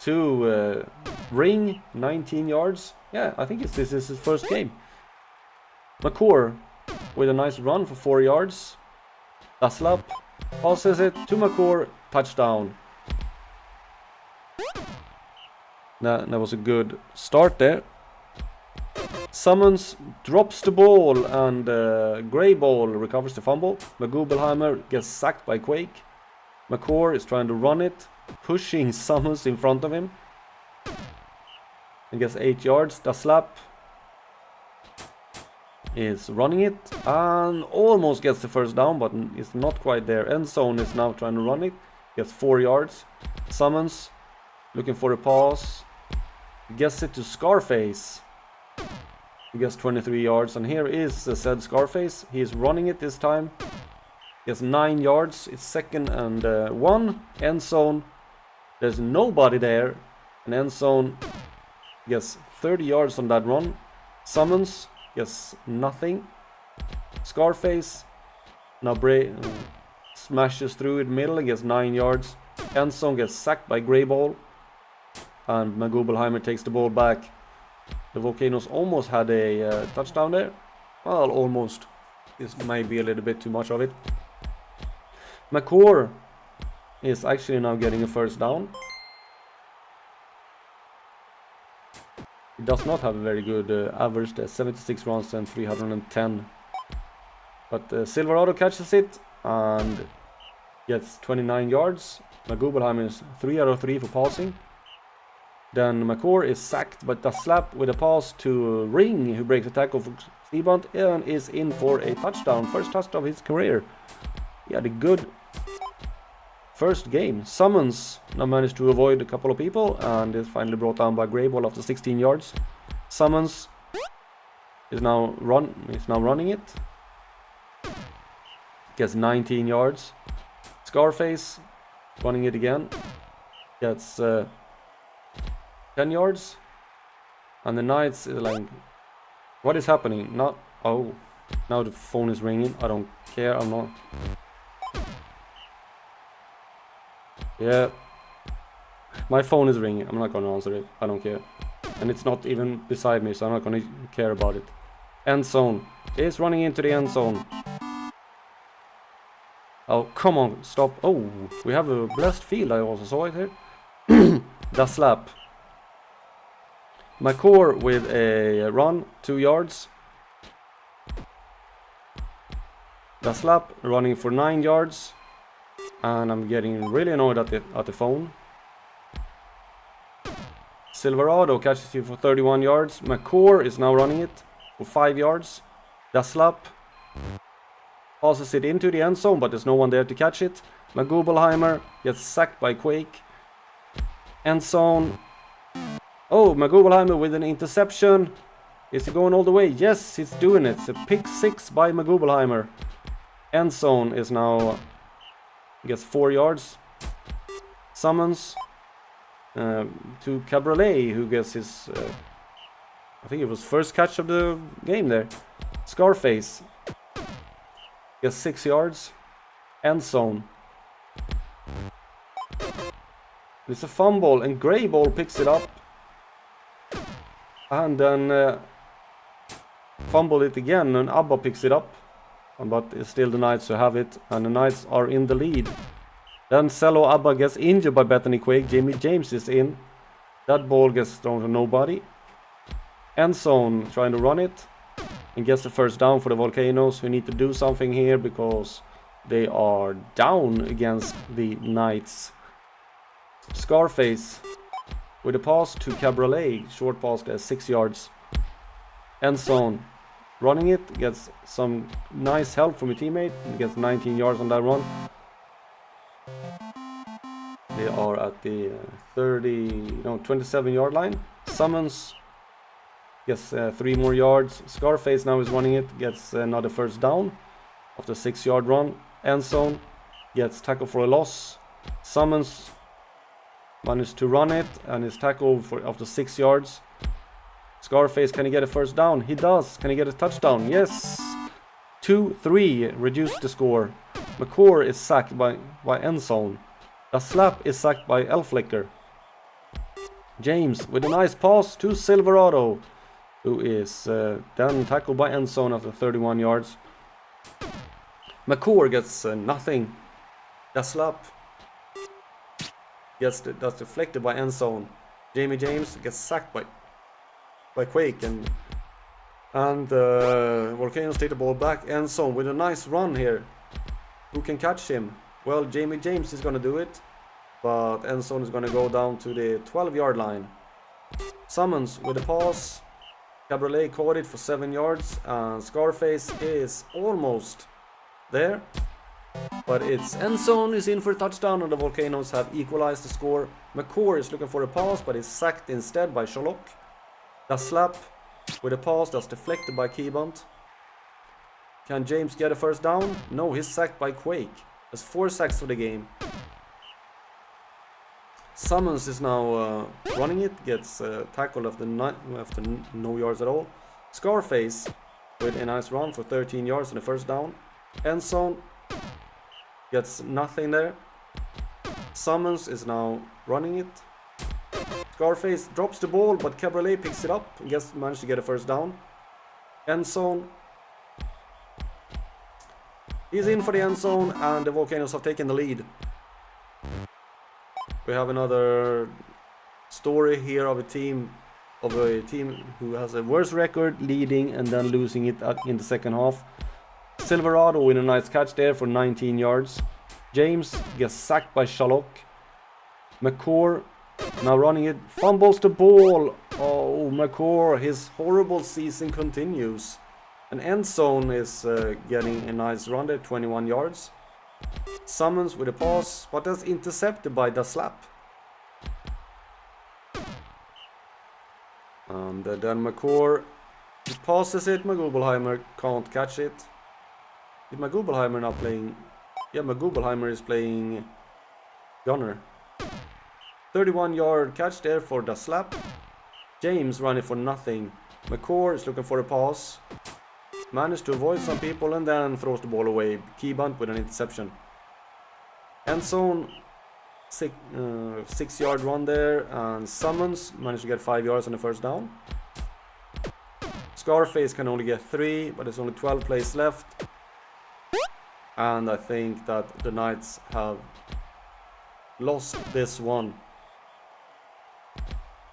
to Ring, 19 yards. Yeah, I think this is his first game. McCord with a nice run for 4 yards. The slap passes it to McCord, touchdown. That was a good start there. Summons drops the ball, and Grey Ball recovers the fumble. Magubelheimer gets sacked by Quake. McCord is trying to run it, pushing Summons in front of him. And gets 8 yards. The slap is running it and almost gets the first down, but it's not quite there. End zone is now trying to run it. Gets 4 yards. Summons looking for a pass. Gets it to Scarface. He gets 23 yards, and here is said Scarface. He is running it this time. He has 9 yards. It's 2nd and 1. End zone. There's nobody there. And end zone gets 30 yards on that run. Summons gets nothing. Scarface now smashes through in the middle and gets 9 yards. End zone gets sacked by Grey Ball. And Magubelheimer takes the ball back. The Volcanoes almost had a touchdown there. Well, almost. This might be a little bit too much of it. McCord is actually now getting a first down. He does not have a very good average there. 76 runs and 310. But Silverado catches it and gets 29 yards. Magubelheimer is 3 out of 3 for passing. Then McCord is sacked, but the slap with a pass to Ring, who breaks the tackle for Seabunt and is in for a touchdown. First touchdown of his career. He had a good first game. Summons now managed to avoid a couple of people and is finally brought down by Grey Ball after 16 yards. Summons is now running it. Gets 19 yards. Scarface running it again. Gets 10 yards. And the Knights is like, what is happening? Oh, now the phone is ringing. I don't care. I'm not. Yeah, my phone is ringing. I'm not gonna answer it. I don't care. And it's not even beside me, so I'm not gonna care about it. End zone. It's running into the end zone. Oh, come on, stop. Oh, we have a blessed field. I also saw it here. The slap. McCord with a run, 2 yards. The slap running for 9 yards. And I'm getting really annoyed at the phone. Silverado catches it for 31 yards. McCord is now running it for 5 yards. The slap passes it into the end zone, but there's no one there to catch it. Magubelheimer gets sacked by Quake. End zone. Oh, Magubelheimer with an interception. Is he going all the way? Yes, he's doing it. It's a pick 6 by Magubelheimer. End zone is now, I guess, 4 yards. Summons to Cabriolet, who gets his, I think it was first catch of the game there. Scarface gets 6 yards. End zone. It's a fumble and Greyball picks it up. And then fumble it again and Abba picks it up. But it's still the Knights who have it. And the Knights are in the lead. Then Cello Abba gets injured by Bethany Quake. Jimmy James is in. That ball gets thrown to nobody. End zone trying to run it. And gets the first down for the Volcanoes, who need to do something here because they are down against the Knights. Scarface with a pass to Cabriolet. Short pass there, 6 yards. End zone. Running it, gets some nice help from a teammate. Gets 19 yards on that run. They are at the 27 yard line. Summons gets 3 more yards. Scarface now is running it, gets another first down after 6 yard run. End zone gets tackle for a loss. Summons managed to run it and is tackled for after 6 yards. Scarface, can he get a first down? He does. Can he get a touchdown? Yes. 2-3 reduced the score. McCord is sacked by end zone. The slap is sacked by Elflicker. James with a nice pass to Silverado, who is then tackled by end zone after 31 yards. McCord gets nothing. The slap that's deflected by end zone. Jamie James gets sacked by Quake and Volcanoes take the ball back. End zone with a nice run here. Who can catch him? Well, Jamie James is gonna do it, but end zone is gonna go down to the 12 yard line. Summons with a pass. Cabriolet caught it for 7 yards, and Scarface is almost there. But it's end zone is in for a touchdown, and the Volcanoes have equalized the score. McCord is looking for a pass, but is sacked instead by Sherlock. The slap with a pass that's deflected by Keybunt. Can James get a first down? No, he's sacked by Quake. There's 4 sacks for the game. Summons is now running it, gets tackled after no yards at all. Scarface with a nice run for 13 yards and a first down. End zone gets nothing there. Summons is now running it. Scarface drops the ball, but Cabriolet picks it up and managed to get a first down. End zone. He's in for the end zone, and the Volcanoes have taken the lead. We have another story here of a team who has a worse record, leading and then losing it in the second half. Silverado with a nice catch there for 19 yards. James gets sacked by Sherlock. McCord now running it, fumbles the ball. Oh, McCord, his horrible season continues. An end zone is getting a nice run there, 21 yards. Summons with a pass, but that's intercepted by the slap. And then McCord passes it. Magubelheimer can't catch it. Is Magubelheimer not playing? Yeah, Magubelheimer is playing gunner. 31 yard catch there for the slap. James running for nothing. McCord is looking for a pass. Managed to avoid some people and then throws the ball away. Keybunt with an interception. End zone, 6 yard run there, and Summons managed to get 5 yards on the first down. Scarface can only get 3, but there's only 12 plays left. And I think that the Knights have lost this one.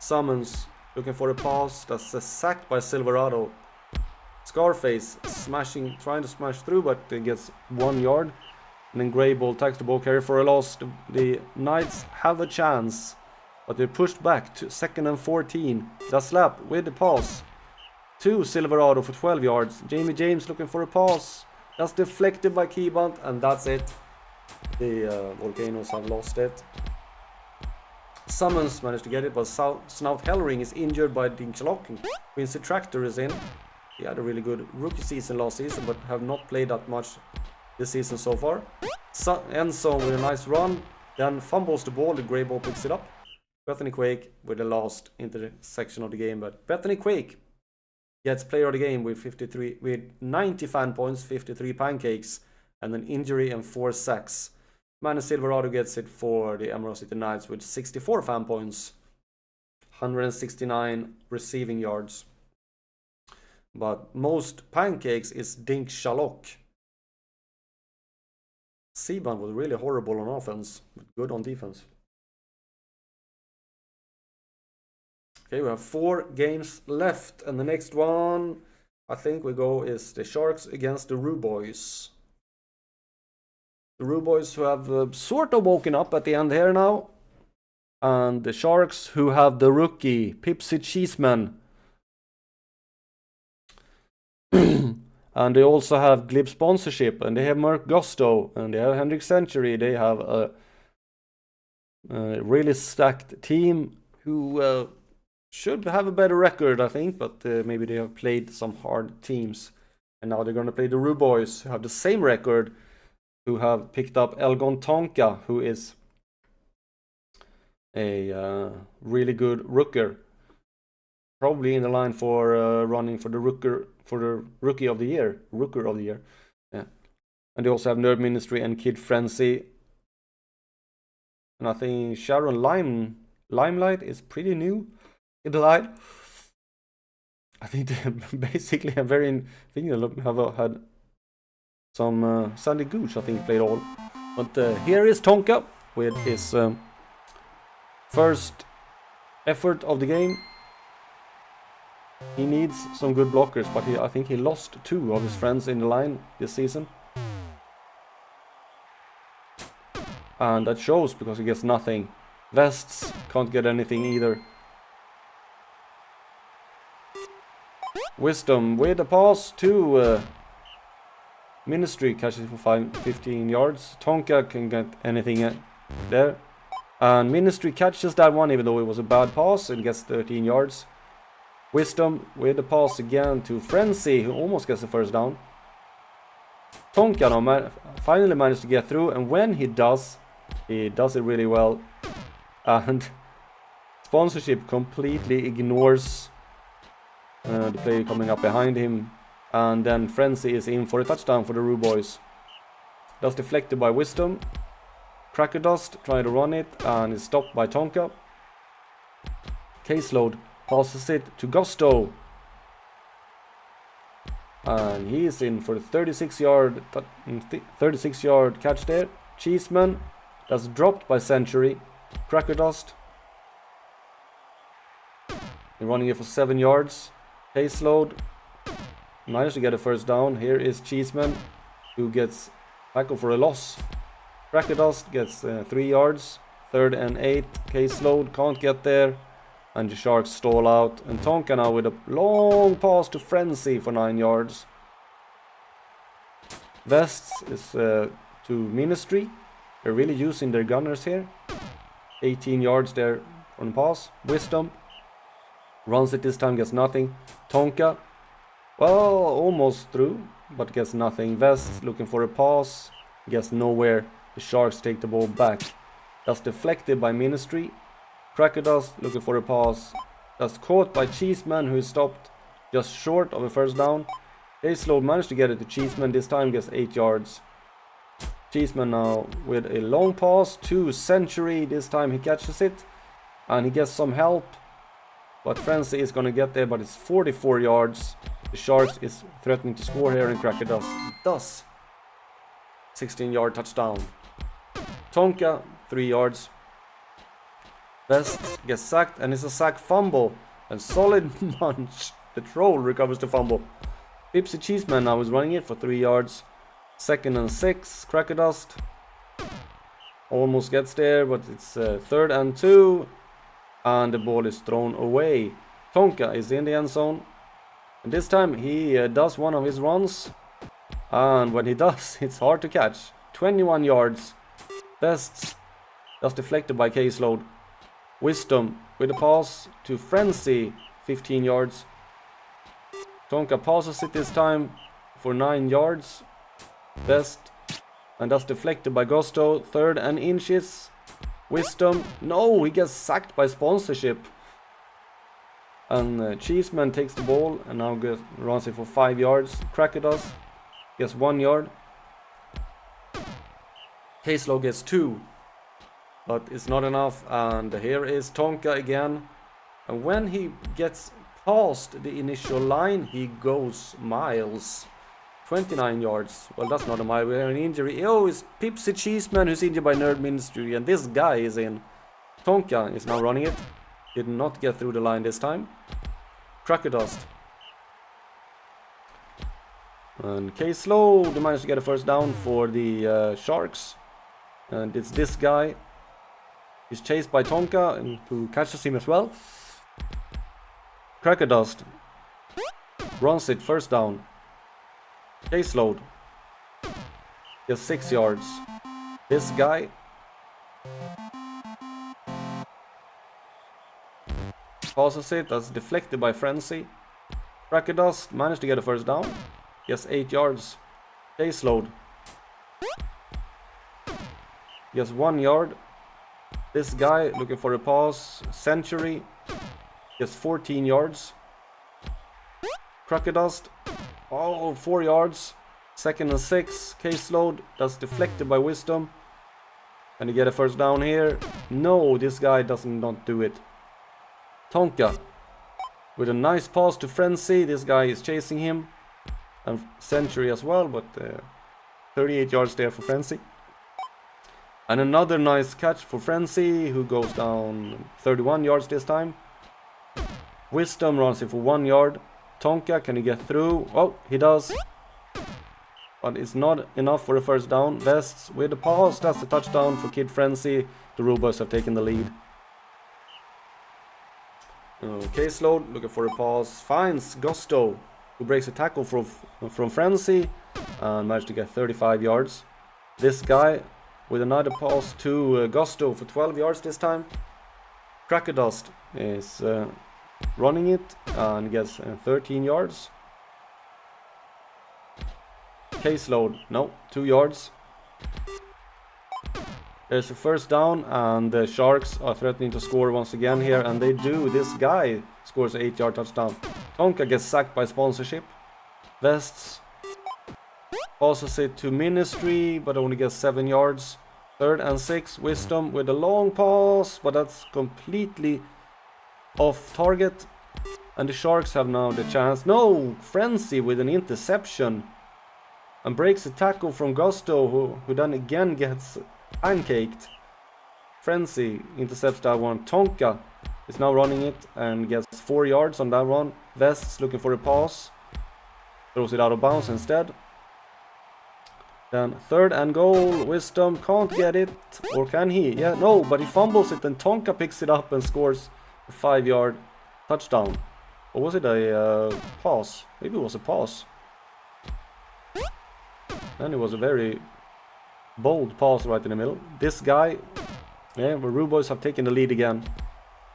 Summons looking for a pass that's sacked by Silverado. Scarface trying to smash through, but it gets 1 yard. And then Greyball takes the ball carry for a loss. The Knights have a chance, but they're pushed back to 2nd and 14. The slap with the pass to Silverado for 12 yards. Jamie James looking for a pass. That's deflected by Keybunt, and that's it. The Volcanoes have lost it. Summons managed to get it, but Snout Hellring is injured by Dinkchalok. Quincy Tractor is in. He had a really good rookie season last season, but have not played that much this season so far. End zone with a nice run, then fumbles the ball, the grey ball picks it up. Bethany Quake with the last intersection of the game, but Bethany Quake gets player of the game with 90 fan points, 53 pancakes, and an injury and 4 sacks. Manny Silverado gets it for the Emerald City Knights with 64 fan points, 169 receiving yards. But most pancakes is Dinkchalok. Seaban was really horrible on offense, but good on defense. Okay, we have 4 games left, and the next one I think we go is the Sharks against the Roo Boys. The Roo Boys who have sort of woken up at the end here now. And the Sharks who have the rookie, Pipsy Cheeseman. And they also have Glib Sponsorship, and they have Mark Gusto, and they have Hendrik Century. They have a really stacked team who should have a better record, I think, but maybe they have played some hard teams. And now they're going to play the Roo Boys, who have the same record, who have picked up Elgon Tonka, who is a really good rooker. Probably in the line for running for the rookie of the year. Rooker of the year. Yeah. And they also have Nerd Ministry and Kid Frenzy. And I think Sharon Limelight is pretty new in the line. I think they basically have have had some Sandy Gooch, I think, played all. But here is Tonka with his first effort of the game. He needs some good blockers, but I think he lost 2 of his friends in the line this season. And that shows because he gets nothing. Vests can't get anything either. Wisdom with a pass to Ministry, catches for 15 yards. Tonka can get anything there. And Ministry catches that one even though it was a bad pass and gets 13 yards. Wisdom with the pass again to Frenzy, who almost gets the first down. Tonka now finally managed to get through, and when he does it really well. And Sponsorship completely ignores the player coming up behind him. And then Frenzy is in for a touchdown for the Roo Boys. That's deflected by Wisdom. Cracker Dust trying to run it and is stopped by Tonka. Caseload passes it to Gusto. And he is in for a 36 yard catch there. Cheeseman, that's dropped by Century. Cracker Dust. They're running it for 7 yards. Caseload managed to get a first down. Here is Cheeseman, who gets tackled for a loss. Cracker Dust gets 3 yards. 3rd and 8. Caseload can't get there. And the Sharks stall out. And Tonka now with a long pass to Frenzy for 9 yards. Vests is to Ministry. They're really using their gunners here. 18 yards there on the pass. Wisdom runs it this time, gets nothing. Tonka, well, almost through, but gets nothing. Vests looking for a pass, gets nowhere. The Sharks take the ball back. That's deflected by Ministry. Cracker Dust looking for a pass. That's caught by Cheeseman, who is stopped just short of a first down. Caseload managed to get it to Cheeseman. This time gets 8 yards. Cheeseman now with a long pass to Century. This time he catches it. And he gets some help. But Frenzy is going to get there, but it's 44 yards. The Sharks is threatening to score here, and Cracker Dust does. 16-yard touchdown. Tonka, 3 yards. Vest gets sacked, and it's a sack fumble. And Solid Munch, the troll, recovers the fumble. Pipsy Cheeseman now is running it for 3 yards. 2nd and 6. Cracker Dust almost gets there, but it's 3rd and 2. And the ball is thrown away. Tonka is in the end zone. And this time he does one of his runs. And when he does, it's hard to catch. 21 yards. Vests. That's deflected by Caseload. Wisdom with a pass to Frenzy, 15 yards. Tonka passes it this time for 9 yards. Best, and that's deflected by Gusto. 3rd and inches. Wisdom, no, he gets sacked by sponsorship. And Cheeseman takes the ball and now runs it for 5 yards. Crackados gets 1 yard. Caslow gets 2. But it's not enough, and here is Tonka again. And when he gets past the initial line, he goes miles. 29 yards. Well, that's not a mile. We have an injury. Oh, it's Pipsy Cheeseman who's injured by Nerd Ministry, and this guy is in. Tonka is now running it. Did not get through the line this time. Crackadost. And Caslow, they managed to get a first down for the Sharks. And it's this guy. He's chased by Tonka, and who catches him as well. Crackadost runs it, first down. Caseload gets 6 yards. This guy passes it, that's deflected by Frenzy. Crackadost managed to get a first down. Gets 8 yards. Caseload gets 1 yard. This guy looking for a pass. Century gets 14 yards. Crackadost, oh, 4 yards. 2nd and 6. Caseload, that's deflected by Wisdom. Can he get a first down here? No, this guy does not do it. Tonka with a nice pass to Frenzy. This guy is chasing him. And Century as well, but 38 yards there for Frenzy. And another nice catch for Frenzy, who goes down 31 yards this time. Wisdom runs it for 1 yard. Tonka, can he get through? Oh, he does. But it's not enough for a first down. Vests with the pass, that's a touchdown for Kid Frenzy. The Rubos have taken the lead. Caseload, looking for a pass. Finds Gusto, who breaks a tackle from Frenzy. And managed to get 35 yards. This guy with another pass to Gusto for 12 yards this time. Crackadost is running it and gets 13 yards. Caseload, no, 2 yards. There's a first down, and the Sharks are threatening to score once again here, and they do. This guy scores an 8-yard touchdown. Tonka gets sacked by sponsorship. Vests passes it to Ministry, but only gets 7 yards. 3rd and 6. Wisdom with a long pass, but that's completely off target. And the Sharks have now the chance. No! Frenzy with an interception. And breaks a tackle from Gusto, who then again gets pancaked. Frenzy intercepts that one. Tonka is now running it and gets 4 yards on that one. Vests looking for a pass. Throws it out of bounds instead. Then 3rd and goal. Wisdom can't get it. Or can he? Yeah, no, but he fumbles it and Tonka picks it up and scores a 5-yard touchdown. Or was it a pass? Maybe it was a pass. And it was a very bold pass right in the middle. This guy, yeah, the Rubos have taken the lead again.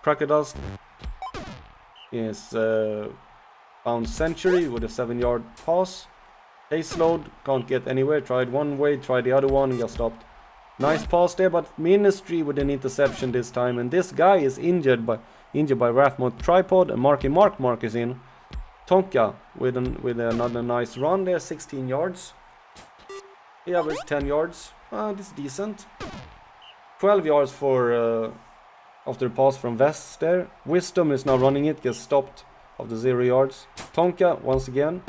Crackadost is found Century with a 7-yard pass. Caseload can't get anywhere. Tried one way, tried the other one, and got stopped. Nice pass there, but Ministry with an interception this time. And this guy is injured by Rathmont Tripod, and Mark is in. Tonka with another nice run there, 16 yards. He averaged 10 yards. This is decent. 12 yards for after the pass from Vests there. Wisdom is now running it, gets stopped after 0 yards. Tonka once again.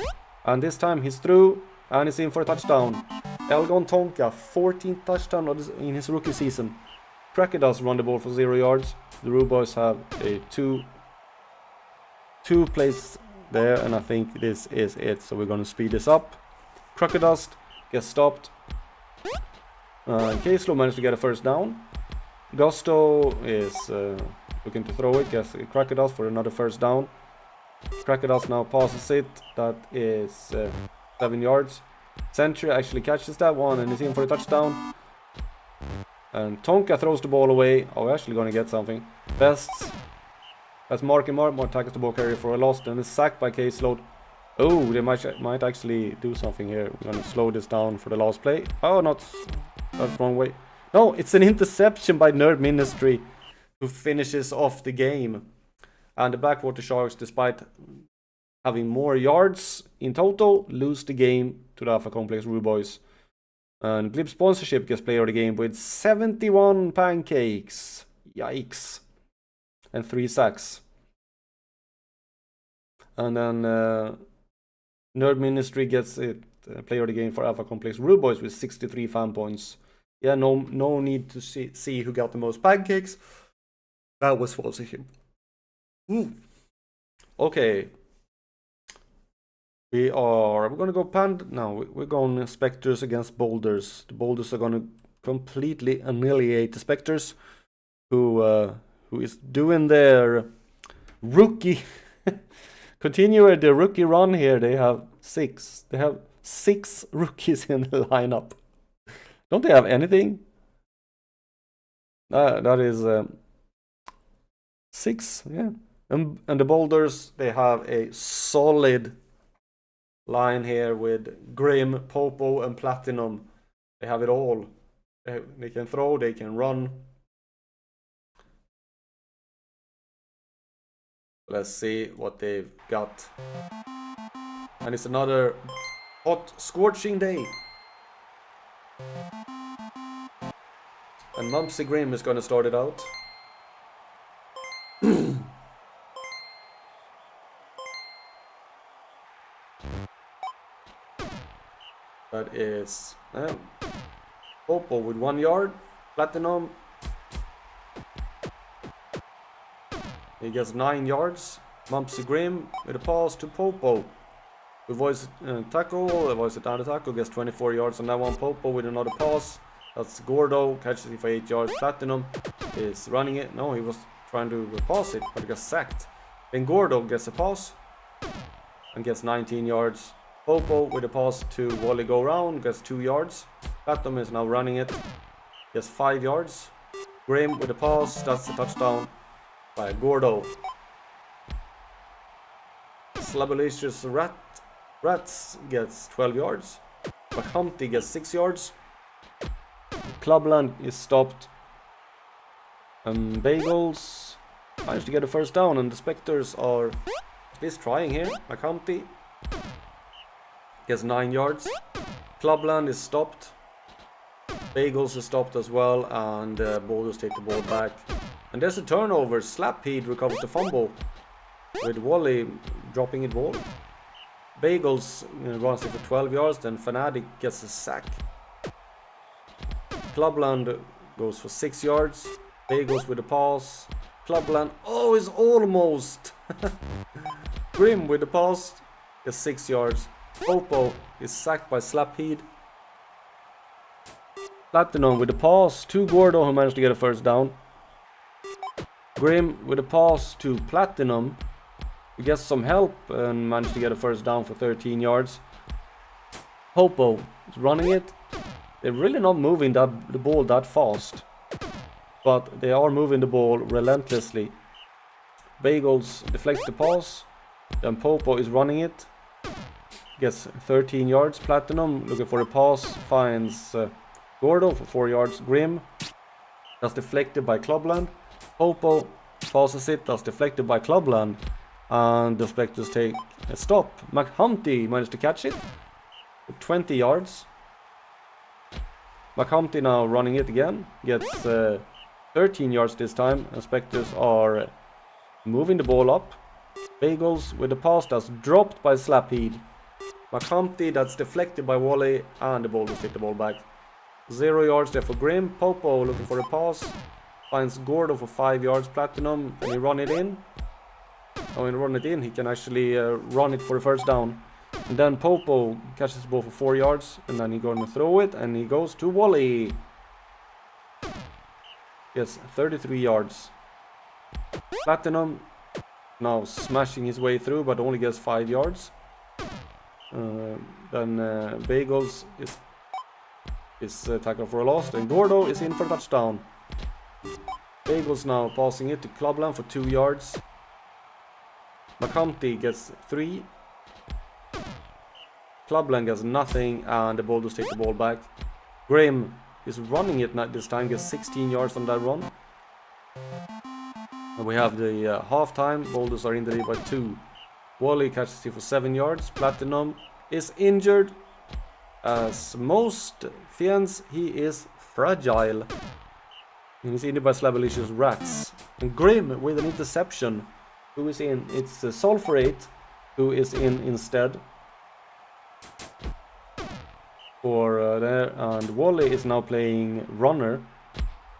And this time he's through and he's in for a touchdown. Elgon Tonka, 14th touchdown in his rookie season. Crackados run the ball for 0 yards. The Rubos have a two plays there, and I think this is it. So we're going to speed this up. Crackados gets stopped. Caslow managed to get a first down. Gusto is looking to throw it. Gets Crackados for another first down. Crackados now passes it. That is 7 yards. Century actually catches that one and is in for a touchdown. And Tonka throws the ball away. Oh, we're actually gonna get something. Bests. That's Mark and Mark. Mark tackles the ball carrier for a loss. And is sacked by K-Slowed. Oh, they might actually do something here. We're gonna slow this down for the last play. Oh, that's the wrong way. No, it's an interception by Nerd Ministry, who finishes off the game. And the Backwater Sharks, despite having more yards in total, lose the game to the Alpha Complex Rude Boys. And Glib Sponsorship gets player of the game with 71 pancakes. Yikes. And 3 sacks. And then Nerd Ministry gets it player of the game for Alpha Complex Rude Boys with 63 fan points. Yeah, no need to see who got the most pancakes. That was sponsorship. Okay. We're gonna go now. We're going Spectres against Boulders. The Boulders are gonna completely annihilate the Spectres, who is doing their rookie continue the rookie run here. They have 6 rookies in the lineup. Don't they have anything? That is 6, yeah. And the Boulders, they have a solid line here with Grim, Popo, and Platinum. They have it all. They can throw, they can run. Let's see what they've got. And it's another hot, scorching day. And Mumpsy Grim is gonna start it out. That is Popo with 1 yard. Platinum. He gets 9 yards. Mumpsy Grim with a pass to Popo. The voice tackle. The voice down the tackle gets 24 yards on that one. Popo with another pass. That's Gordo. Catches it for 8 yards. Platinum is running it. No, he was trying to pass it, but he got sacked. Then Gordo gets a pass and gets 19 yards. Popo with a pass to Wally go round, gets 2 yards. Platinum is now running it, gets 5 yards. Grim with a pass, that's a touchdown by Gordo. Slabberlicious Rats gets 12 yards. Humpty gets 6 yards. Clubland is stopped. Bagels managed to get a first down, and the Spectres are at least trying here. Humpty gets 9 yards. Clubland is stopped. Bagels is stopped as well, and Boulders take the ball back. And there's a turnover. Slapheed recovers the fumble with Wally dropping it ball. Bagels runs it for 12 yards, then Fanatic gets a sack. Clubland goes for 6 yards. Bagels with a pass. Clubland, oh, is almost. Grim with the pass, gets 6 yards. Popo is sacked by Slapheed. Platinum with the pass to Gordo, who managed to get a first down. Grim with a pass to Platinum. He gets some help and managed to get a first down for 13 yards. Popo is running it. They're really not moving the ball that fast, but they are moving the ball relentlessly. Bagels deflects the pass. Then Popo is running it. Gets 13 yards. Platinum looking for a pass. Finds Gordo for 4 yards. Grim. That's deflected by Clubland. Popo passes it. That's deflected by Clubland. And the Spectres take a stop. McHumpty managed to catch it. 20 yards. McHumpty now running it again. Gets 13 yards this time. And Spectres are moving the ball up. Bagels with the pass that's dropped by Slapheed. McHumpty that's deflected by Wally, and the Boulders take the ball back. 0 yards there for Grim. Popo looking for a pass. Finds Gordo for 5 yards. Platinum. Can he run it in? Oh, when he run it in, he can actually run it for a first down. And then Popo catches the ball for 4 yards. And then he's going to throw it. And he goes to Wally. Yes, 33 yards. Platinum now smashing his way through, but only gets 5 yards. Then Bagels is is tackle for a loss. And Gordo is in for a touchdown. Bagels now passing it to Clubland for 2 yards. McCompty gets 3. Clubland gets nothing, and the Boulders take the ball back. Grim is running it this time, gets 16 yards on that run. And we have the halftime. Boulders are in the lead by 2. Wally catches it for 7 yards. Platinum is injured. As most Fiends, he is fragile. And he's injured by Slabalicious Rats. And Grim with an interception. Who is in? It's Sulfurate who is in instead. For there. And Wally is now playing runner.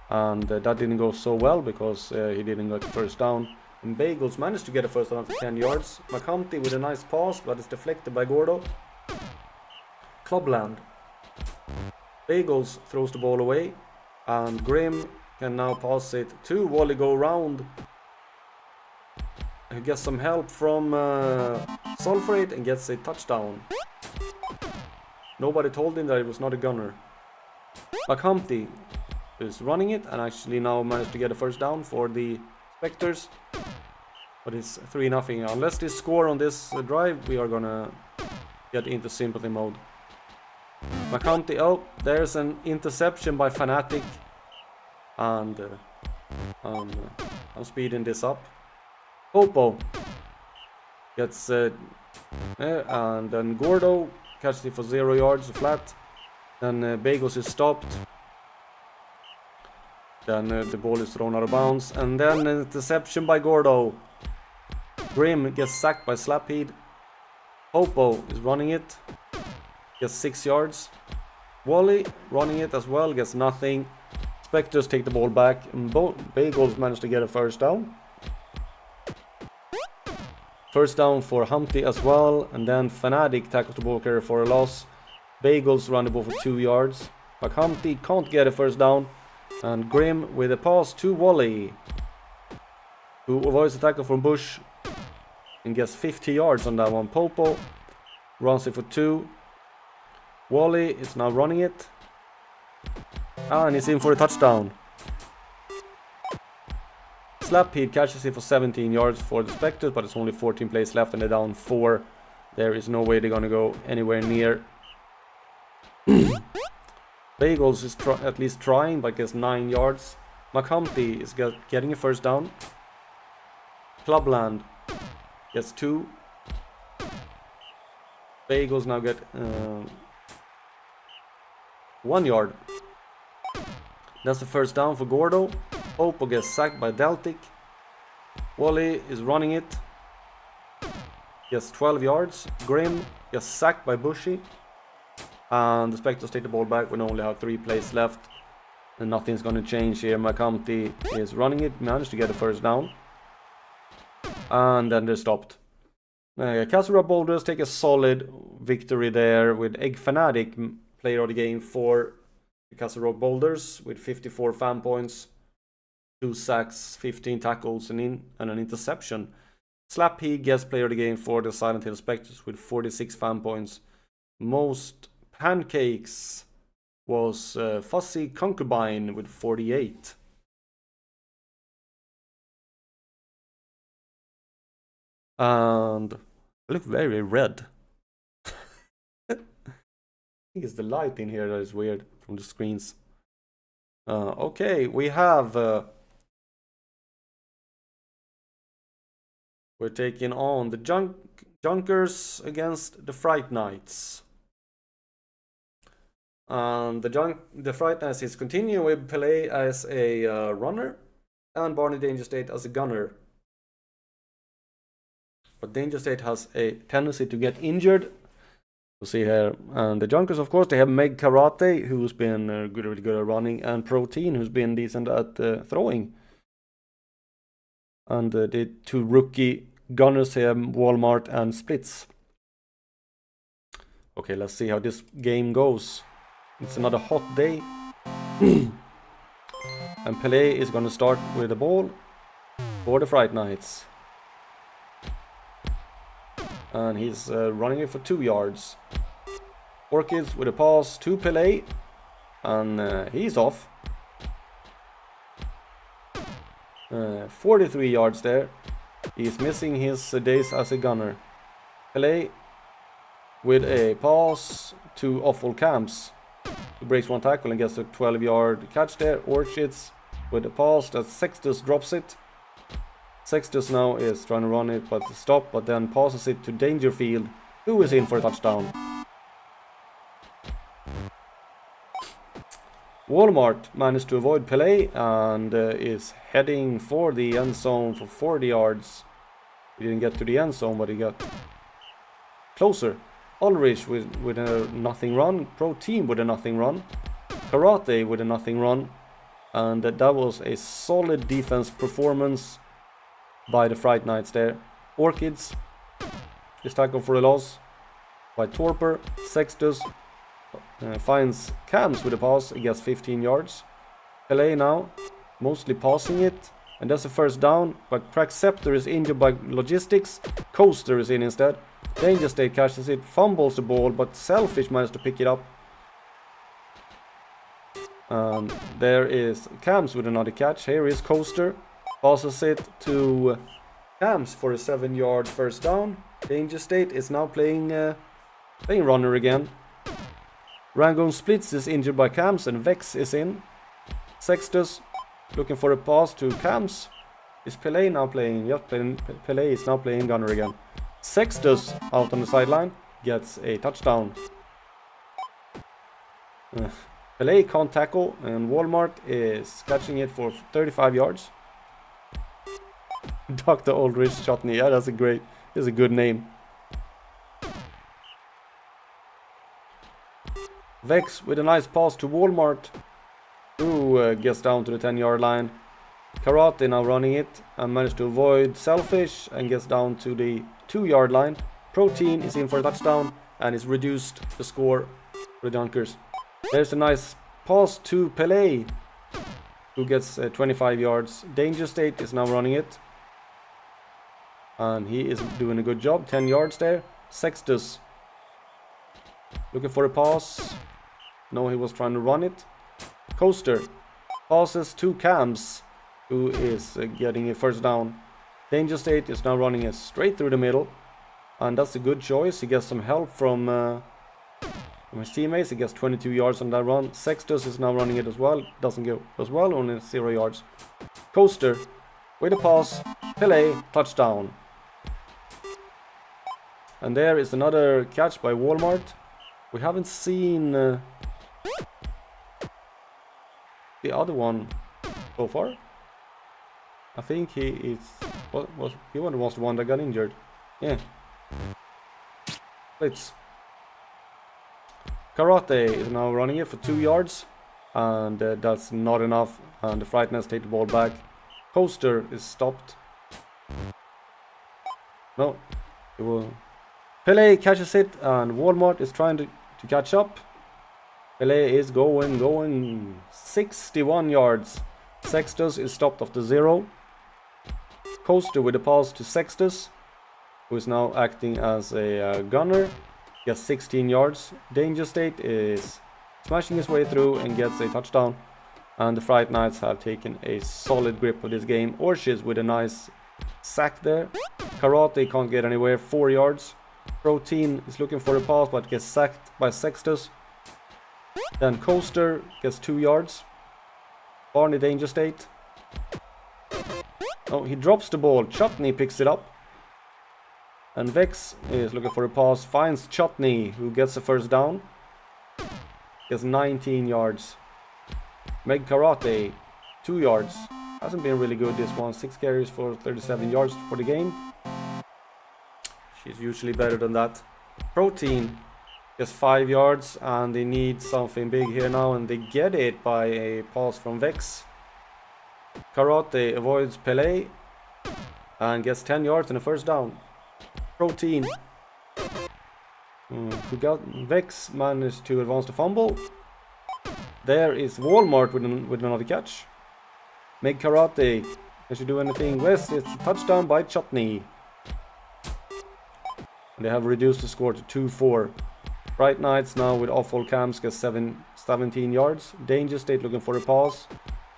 And that didn't go so well because he didn't get first down. And Bagels managed to get a first down for 10 yards. McCompty with a nice pass, but it's deflected by Gordo. Clubland. Bagels throws the ball away. And Grim can now pass it to Wally, go around. He gets some help from Sulfurate and gets a touchdown. Nobody told him that it was not a gunner. McCompty is running it and actually now managed to get a first down for the Spectres. But it's 3-0. Unless they score on this drive, we are gonna get into sympathy mode. McCompty, oh, there's an interception by Fnatic. And I'm speeding this up. Popo gets and then Gordo catches it for 0 yards flat. Then Bagels is stopped. Then the ball is thrown out of bounds. And then an interception by Gordo. Grim gets sacked by Slapheed. Popo is running it. Gets 6 yards. Wally running it as well. Gets nothing. Spectres take the ball back. And Bagels managed to get a first down. First down for Humpty as well. And then Fnatic tackles the ball carrier for a loss. Bagels run the ball for 2 yards. But Humpty can't get a first down. And Grim with a pass to Wally, who avoids the tackle from Bush and gets 50 yards on that one. Popo runs it for 2. Wally is now running it. And he's in for a touchdown. Slapheed catches it for 17 yards for the Spectres, but it's only 14 plays left and they're down 4. There is no way they're gonna go anywhere near. Bagels is at least trying, but gets 9 yards. McCompty is getting a first down. Clubland gets 2. Bagels now get 1 yard. That's the first down for Gordo. Popo gets sacked by Deltic. Wally is running it. Gets 12 yards. Grim gets sacked by Bushy. And the Spectres take the ball back. We only have 3 plays left. And nothing's going to change here. McCompty is running it. Managed to get a first down. And then they're stopped. Castle Rock Boulders take a solid victory there with Egg Fnatic, player of the game for the Castle Rock Boulders with 54 fan points, 2 sacks, 15 tackles, and an interception. Slapheed gets player of the game for the Silent Hill Spectres with 46 fan points. Most pancakes was Fussy Concubine with 48. And I look very red. I think it's the light in here that is weird from the screens. Okay, we have we're taking on the Junkers against the Fright Knights. And the Fright Knights is continuing with Pele as a runner and Barney Danger State as a gunner. But Danger State has a tendency to get injured. We'll see here. And the Junkers, of course, they have Meg Karate, who's been really good at running, and Protein, who's been decent at throwing. And the 2 rookie gunners here, Walmart and Splits. Okay, let's see how this game goes. It's another hot day. And Pele is going to start with the ball for the Fright Knights. And he's running it for 2 yards. Orchids with a pass to Pele. and he's off. 43 yards there. He's missing his days as a gunner. Pelé with a pass to awful camps. He breaks one tackle and gets a 12-yard catch there. Orchids with a pass that Sextus drops it. Sextus now is trying to run it but stop, but then passes it to Dangerfield, who is in for a touchdown. Walmart managed to avoid Pelé and is heading for the end zone for 40 yards. He didn't get to the end zone, but he got closer. Ulrich with a nothing run. Pro Team with a nothing run. Karate with a nothing run. And that was a solid defense performance by the Fright Knights there. Orchids is tackled for a loss by Torper. Sextus finds Cams with a pass. He gets 15 yards. Pelé now mostly passing it. And that's a first down. But Crackceptor is injured by logistics. Coaster is in instead. Danger State catches it, fumbles the ball, but Selfish managed to pick it up. And there is Cams with another catch. Here is Coaster. Passes it to Cams for a 7-yard first down. Danger State is now playing runner again. Rangoon Splits is injured by Cams and Vex is in. Sextus looking for a pass to Cams. Is Pelé now playing? Yep, Pelé is now playing gunner again. Sextus out on the sideline gets a touchdown. Pelé can't tackle and Walmart is catching it for 35 yards. Dr. Aldrich Chutney, yeah, that's a good name. Vex with a nice pass to Walmart, who gets down to the 10-yard line. Karate now running it and managed to avoid Selfish and gets down to the 2-yard line. Protein is in for a touchdown and is reduced the score for the Dunkers. There's a nice pass to Pelé, who gets 25 yards. Danger State is now running it. And he is doing a good job. 10 yards there. Sextus looking for a pass. No, he was trying to run it. Coaster passes to Cams, who is getting a first down. Danger State is now running it straight through the middle. And that's a good choice. He gets some help from his teammates. He gets 22 yards on that run. Sextus is now running it as well. Doesn't go as well, only 0 yards. Coaster with a pass. Pelé, touchdown. And there is another catch by Walmart. We haven't seen the other one so far. I think he is. He was the one that got injured. Yeah. Blitz. Karate is now running it for 2 yards, and that's not enough. And the Fright Knights take the ball back. Coaster is stopped. No, it will. Pelé catches it, and Walmart is trying to catch up. Pelé is going 61 yards. Sextus is stopped after 0. Coaster with a pass to Sextus, who is now acting as a gunner. Gets 16 yards. Danger State is smashing his way through and gets a touchdown. And the Fright Knights have taken a solid grip of this game. Orchids with a nice sack there. Karate can't get anywhere, 4 yards. Protein is looking for a pass but gets sacked by Sextus. Then Coaster gets 2 yards. Barney Danger State. Oh, he drops the ball. Chutney picks it up. And Vex is looking for a pass. Finds Chutney, who gets the first down. Gets 19 yards. Meg Karate, 2 yards. Hasn't been really good this one. 6 carries for 37 yards for the game. She's usually better than that. Protein gets 5 yards, and they need something big here now, and they get it by a pass from Vex. Karate avoids Pelé and gets 10 yards and a first down. Protein, who got Vex, managed to advance the fumble. There is Walmart with another catch. Meg Karate, can she do anything? West, it's a touchdown by Chutney. They have reduced the score to 2-4. Bright Knights now with off-all cams gets 17 yards. Danger State looking for a pass.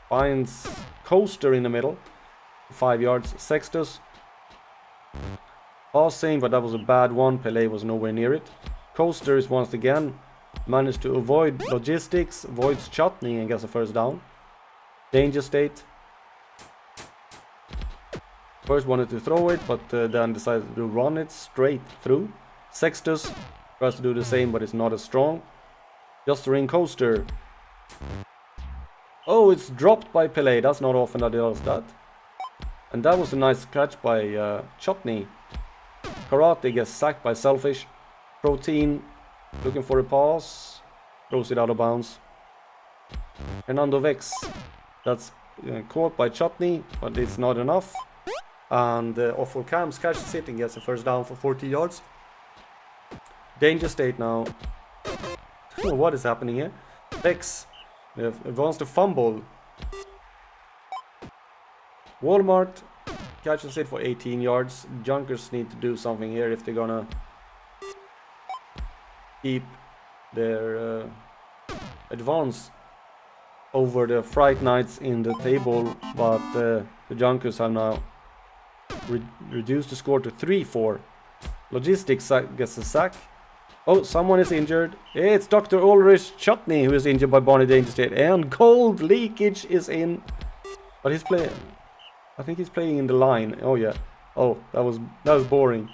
Finds Coaster in the middle. 5 yards. Sextus. Passing, but that was a bad one. Pele was nowhere near it. Coaster is once again managed to avoid Logistics, avoids Chutney and gets a first down. Danger State. First wanted to throw it, but then decided to run it straight through. Sextus tries to do the same, but it's not as strong. Just ring Coaster. Oh, it's dropped by Pele. That's not often that he does that. And that was a nice catch by Chutney. Karate gets sacked by Selfish. Protein looking for a pass. Throws it out of bounds. Hernando Vex. That's caught by Chutney, but it's not enough. And off-all cams catches it and gets a first down for 40 yards. Danger State now. What is happening here? Vex advanced to fumble. Walmart catches it for 18 yards. Junkers need to do something here if they're gonna keep their advance over the Fright Knights in the table, but the Junkers have now reduced the score to 3-4. Logistics gets a sack. Oh, someone is injured. It's Dr. Ulrich Chutney who is injured by Barney Danger State, and cold leakage is in, but he's playing. I think he's playing in the line. Oh yeah. Oh, that was boring.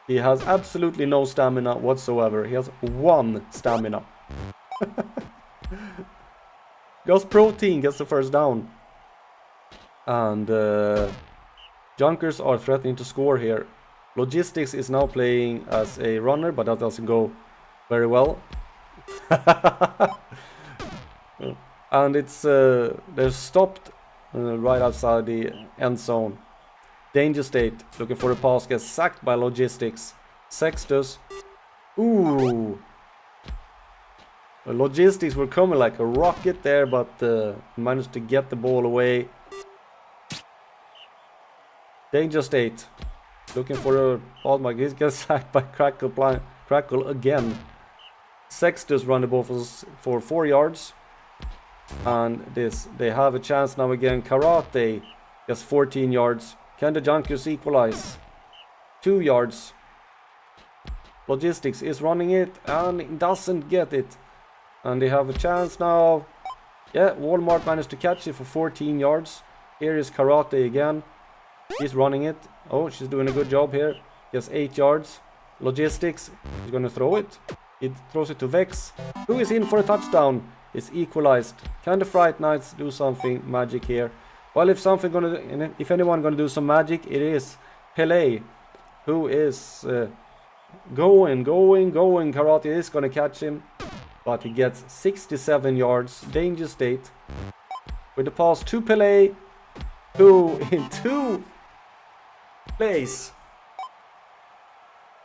He has absolutely no stamina whatsoever. He has 1 stamina. Gus Protein gets the first down. And Junkers are threatening to score here. Logistics is now playing as a runner, but that doesn't go very well. And it's they're stopped right outside the end zone. Danger State looking for a pass, gets sacked by Logistics. Sextus. Ooh. The Logistics were coming like a rocket there, but managed to get the ball away. Danger State looking for a ball. He gets sacked by Crackle again. Sextus run the ball for 4 yards. And they have a chance now again. Karate gets 14 yards. Can the Junkers equalize? 2 yards. Logistics is running it and doesn't get it. And they have a chance now. Yeah, Walmart managed to catch it for 14 yards. Here is Karate again. She's running it. Oh, she's doing a good job here. Gets 8 yards. Logistics is going to throw it. It throws it to Vex, who is in for a touchdown. It's equalized. Can the Fright Knights do something magic here? Well, if anyone gonna do some magic, it is Pele, who is going. Karate is gonna catch him, but he gets 67 yards. Danger State with the pass to Pele, who in 2 plays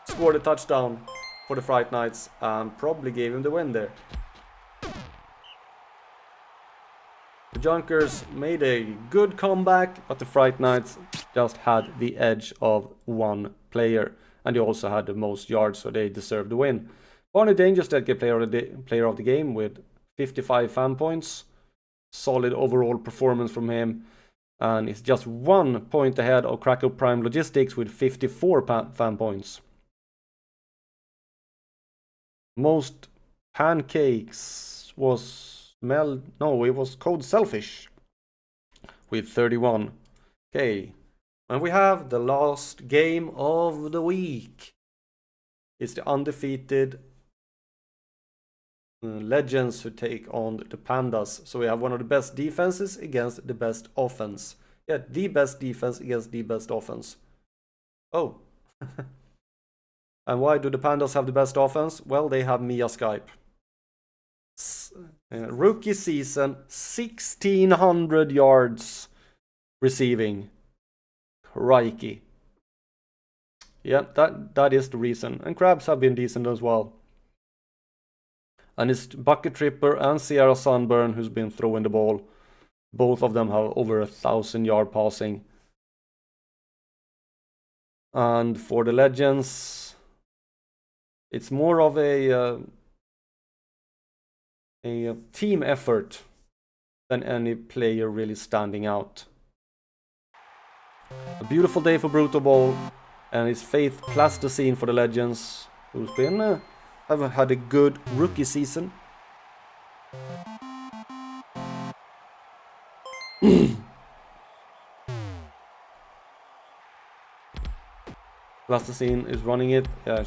scored a touchdown for the Fright Knights and probably gave him the win there. The Junkers made a good comeback, but the Fright Knights just had the edge of 1 player. And they also had the most yards, so they deserved the win. Barney Danger State get player of the game with 55 fan points. Solid overall performance from him. And it's just 1 point ahead of Krakow Prime Logistics with 54 fan points. Most pancakes was it was Code Selfish with 31. Okay, and we have the last game of the week. It's the undefeated Legends who take on the Pandas. So we have one of the best defenses against the best offense. Yeah, the best defense against the best offense. Oh. And why do the Pandas have the best offense? Well, they have Mia Skype. Rookie season, 1600 yards receiving. Crikey. Yeah, that is the reason. And Crabs have been decent as well. And it's Bucket Tripper and Sierra Sunburn who's been throwing the ball. Both of them have over 1,000-yard passing. And for the Legends, It's more of a team effort than any player really standing out. A beautiful day for Brutalball and his faith plasticine for the Legends, who's been have had a good rookie season. Plasticine is running it. Yeah,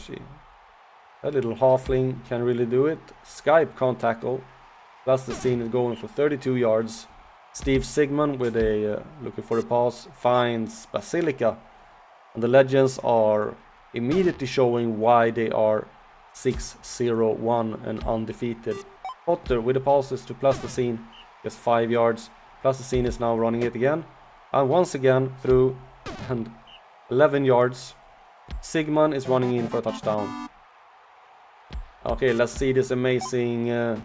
that little halfling can really do it. Skype can't tackle. Plasticine is going for 32 yards. Steve Sigmund with a looking for a pass finds Basilica, and the Legends are immediately showing why they are 6-0-1 and undefeated. Potter with the passes to Plasticine gets 5 yards. Plasticine is now running it again, and once again through and 11 yards. Sigmund is running in for a touchdown. Okay, let's see this amazing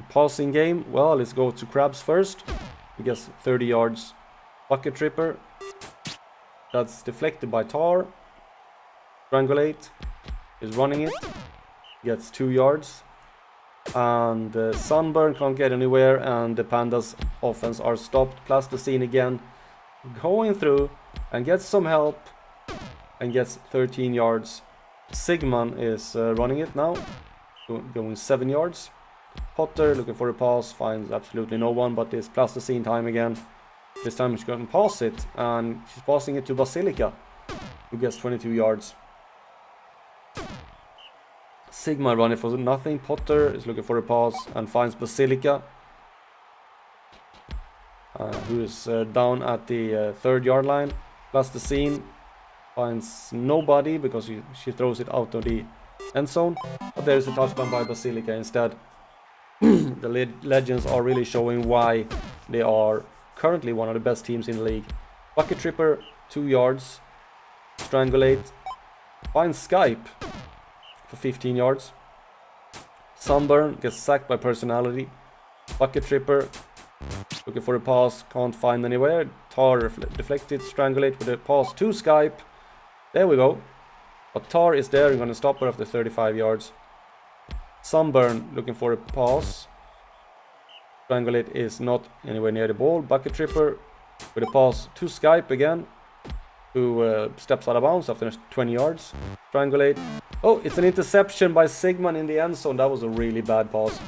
passing game. Well, let's go to Krabs first. He gets 30 yards. Bucket Tripper. That's deflected by Tar. Strangulate is running it. Gets 2 yards. And Sunburn can't get anywhere, and the Pandas offense are stopped. Plasticine again going through and gets some help and gets 13 yards. Sigmund is running it now, going 7 yards. Potter looking for a pass, finds absolutely no one, but it's Plasticine time again. This time she's going to pass it, and she's passing it to Basilica, who gets 22 yards. Sigma running for nothing. Potter is looking for a pass and finds Basilica, who is down at the 3rd yard line. Plasticine finds nobody because she throws it out of the end zone, but there is a touchdown by Basilica instead. The Legends are really showing why they are currently one of the best teams in the league. Bucket Tripper, 2 yards. Strangulate finds Skype for 15 yards. Sunburn gets sacked by Personality. Bucket Tripper looking for a pass, can't find anywhere. Tar deflected. Strangulate with a pass to Skype. There we go. But Tar is there and going to stop her after 35 yards. Sunburn looking for a pass. Strangulate is not anywhere near the ball. Bucket Tripper with a pass to Skype again, who steps out of bounds after 20 yards. Strangulate. Oh, it's an interception by Sigmund in the end zone. That was a really bad pass.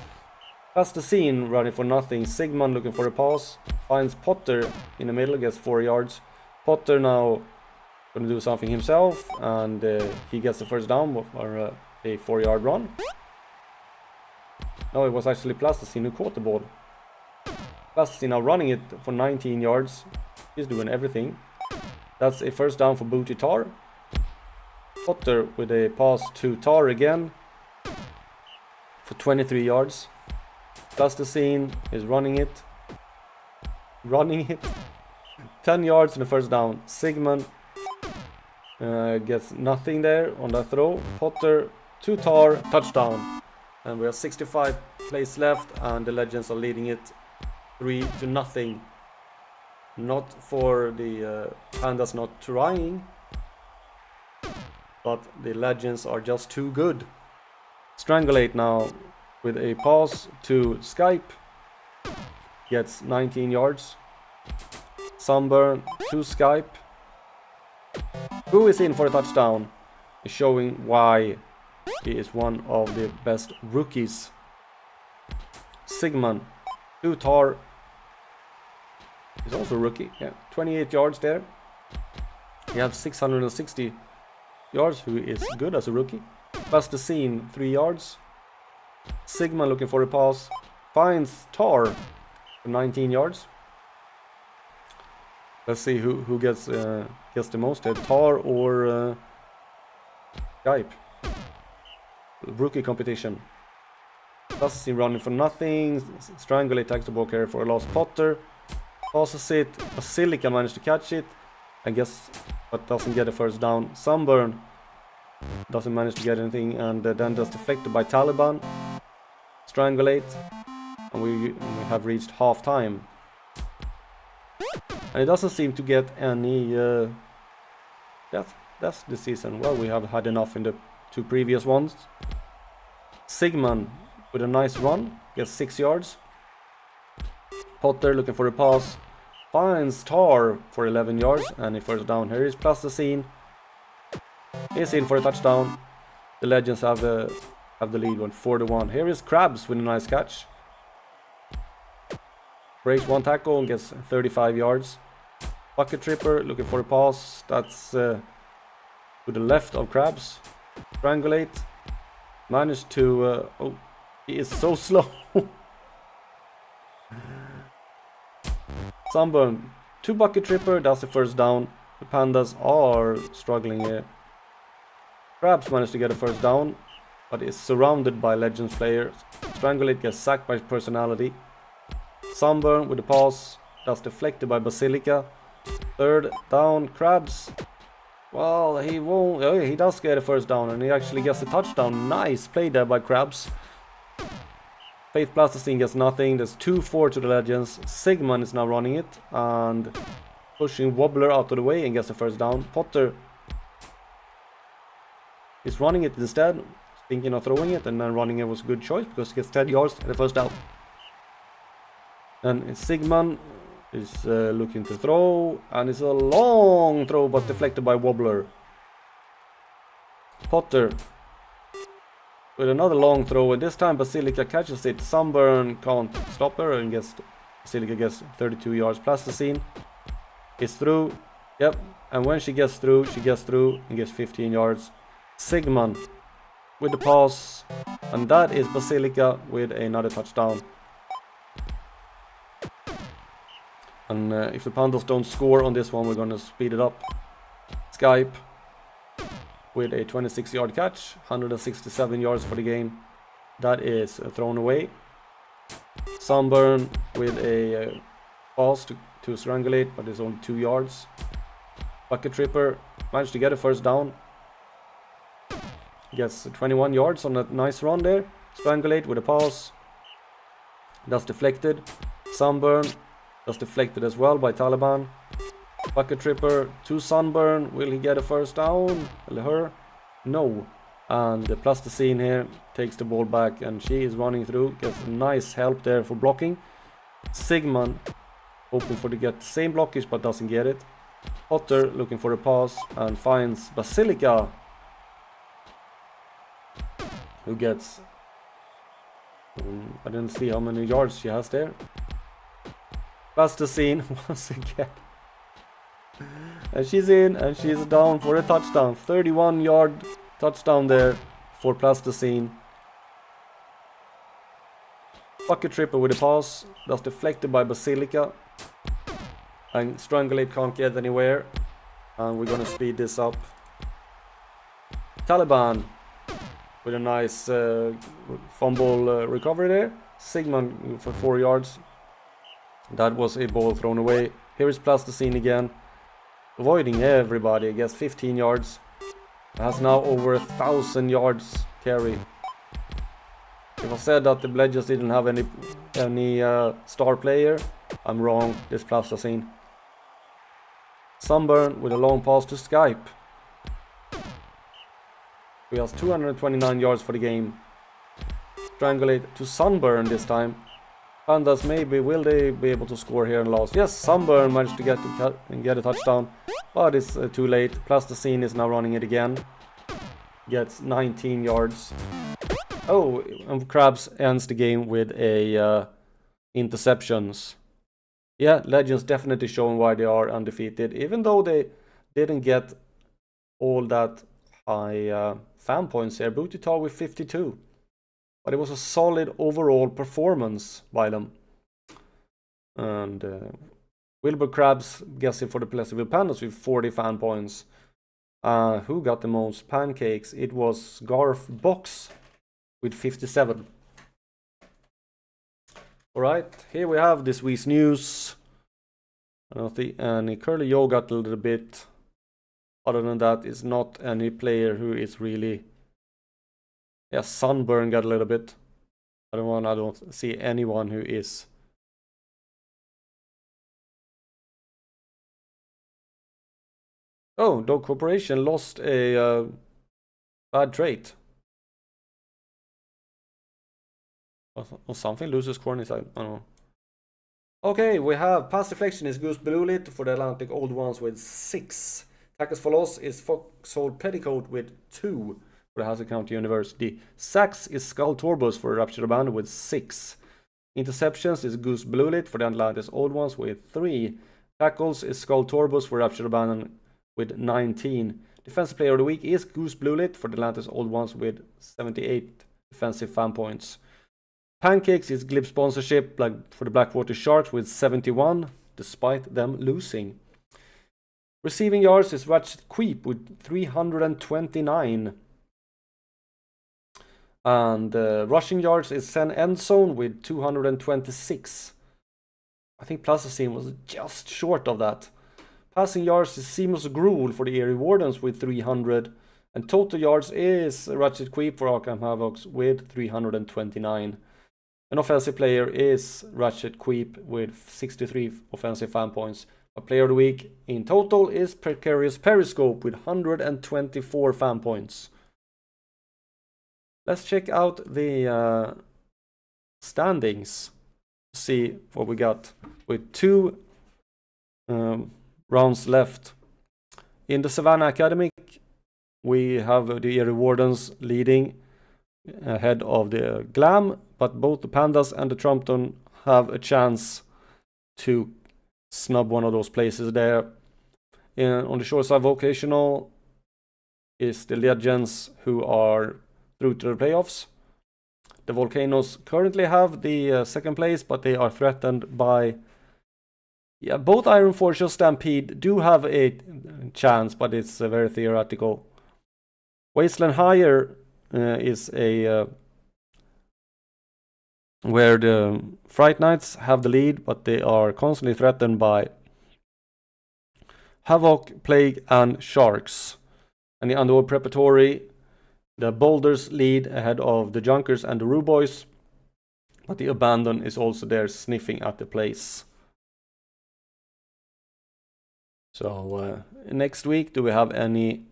Plasticine running for nothing. Sigmund looking for a pass. Finds Potter in the middle, gets 4 yards. Potter now going to do something himself, and he gets the first down for a 4-yard run. No, it was actually Plasticine who caught the ball. Plasticine now running it for 19 yards. He's doing everything. That's a first down for Booty Tar. Potter with a pass to Tar again for 23 yards. Plasticine is running it. 10 yards and a first down. Sigmund gets nothing there on that throw. Potter to Tar, touchdown. And we have 65 plays left, and the Legends are leading it 3-0. Not for the Pandas not trying, but the Legends are just too good. Strangulate now with a pass to Skype. Gets 19 yards. Sunburn to Skype, who is in for a touchdown, is showing why he is one of the best rookies. Sigmund to Tar. He's also a rookie. Yeah, 28 yards there. He has 660 yards, who is good as a rookie. Plasticine, 3 yards. Sigmund looking for a pass. Finds Tar for 19 yards. Let's see who gets the most here. Tar or Skype. Rookie competition. Plasticine running for nothing. Strangulate takes the ball carrier for a lost. Potter passes it. Basilica managed to catch it, I guess, but doesn't get a first down. Sunburn doesn't manage to get anything, and then just deflected by Taliban. Strangulate, and we have reached half time. And it doesn't seem to get any That's the season. Well, we have had enough in the 2 previous ones. Sigmund with a nice run, gets 6 yards. Potter looking for a pass, finds Tar for 11 yards and a first down. Here is Plasticine. He's in for a touchdown. The Legends have the lead on 4-1. Here is Krabs with a nice catch. Breaks 1 tackle and gets 35 yards. Bucket Tripper looking for a pass. That's to the left of Krabs. Strangulate. Managed to... oh, he is so slow. Sunburn. 2 Bucket Tripper. That's the first down. The Pandas are struggling here. Krabs managed to get a first down, but is surrounded by Legends players. Strangulate gets sacked by Personality. Sunburn with the pass. That's deflected by Basilica. Third down, Krabs. Well, he won't. Oh, he does get a first down, and he actually gets a touchdown. Nice play there by Krabs. Faith Plasticine gets nothing. There's 2-4 to the Legends. Sigmund is now running it and pushing Wobbler out of the way and gets a first down. Potter is running it instead, thinking of throwing it, and then running it was a good choice because he gets 10 yards and a first down. And Sigmund is looking to throw, and it's a long throw but deflected by Wobbler. Potter with another long throw, and this time Basilica catches it. Sunburn can't stop her and Basilica gets 32 yards. Plasticine is through. Yep, and when she gets through and gets 15 yards. Sigmund with the pass, and that is Basilica with another touchdown. And if the Pandas don't score on this one, we're gonna speed it up. Skype with a 26-yard catch, 167 yards for the game. That is thrown away. Sunburn with a pass to Strangulate, but it's only 2 yards. Bucket Tripper managed to get a first down. Gets 21 yards on that nice run there. Strangulate with a pass. That's deflected. Sunburn. That's deflected as well by Taliban. Bucket Tripper to Sunburn. Will he get a first down? Her? No. And the Plasticine here takes the ball back, and she is running through. Gets nice help there for blocking. Sigmund hoping to get the same blockage but doesn't get it. Potter looking for a pass and finds Basilica, who gets... I didn't see how many yards she has there. Plasticine once again. And she's in, and she's down for a touchdown. 31-yard touchdown there for Plasticine. Bucket Tripper with a pass. That's deflected by Basilica. And Strangulate can't get anywhere. And we're gonna speed this up. Taliban with a nice fumble recovery there. Sigmund for 4 yards. That was a ball thrown away. Here is Plasticine again, avoiding everybody. I guess 15 yards. Has now over 1,000 yards carry. If I said that the Legends didn't have any star player, I'm wrong. This Plasticine. Sunburn with a long pass to Skype. He has 229 yards for the game. Strangulate to Sunburn this time. Pandas maybe, will they be able to score here and last? Yes, Sunburn managed to get a touchdown, but it's too late. Plasticine is now running it again. Gets 19 yards. Oh, and Krabs ends the game with a interceptions. Yeah, Legends definitely showing why they are undefeated, even though they didn't get all that high fan points here. Brutalball with 52. But it was a solid overall performance by them. And Wilbur Krabs guessing for the Pleasantville Pandas with 40 fan points. Who got the most pancakes? It was Garth Box with 57. Alright, here we have this week's news. I don't think any Curly Yo got a little bit. Other than that, it's not any player who is really... Yeah, Sunburn got a little bit. I don't see anyone who is Oh, Dog Corporation lost a bad trait. Or something loses corn inside. I don't know. Okay, we have Pass Deflection is Goose Bluelit for the Atlantic Old Ones with 6. Tackles for Loss is Foxhole Petticoat with 2 for the Hassel County University. Sacks is Skull Torbus for Ruptured Abandon with 6. Interceptions is Goose Bluelit for the Atlantis Old Ones with 3. Tackles is Skull Torbus for Ruptured Abandon with 19. Defensive Player of the Week is Goose Bluelit for the Atlantis Old Ones with 78 defensive fan points. Pancakes is Glib Sponsorship for the Blackwater Sharks with 71, despite them losing. Receiving yards is Ratchet Queep with 329. And rushing yards is Sen Endzone with 226. I think Plasticine was just short of that. Passing yards is Seamus Gruel for the Erie Wardens with 300. And total yards is Ratchet Queep for Arkham Havocs with 329. An offensive player is Ratchet Queep with 63 offensive fan points. A player of the week in total is Precarious Periscope with 124 fan points. Let's check out the standings. See what we got with 2 rounds left. In the Savannah Academic, we have the Erie Wardens leading ahead of the Glam, but both the Pandas and the Trumpton have a chance to snub one of those places there. On the Shoreside Vocational is the Legends, who are through to the playoffs. The Volcanoes currently have the second place, but they are threatened by... Yeah, both Iron Forge and Stampede do have a chance, but it's very theoretical. Wasteland Higher is a... where the Fright Knights have the lead, but they are constantly threatened by Havoc, Plague, and Sharks. And the Underworld Preparatory, the Boulders lead ahead of the Junkers and the Ruboys, but the Abandon is also there sniffing at the place. So next week, do we have any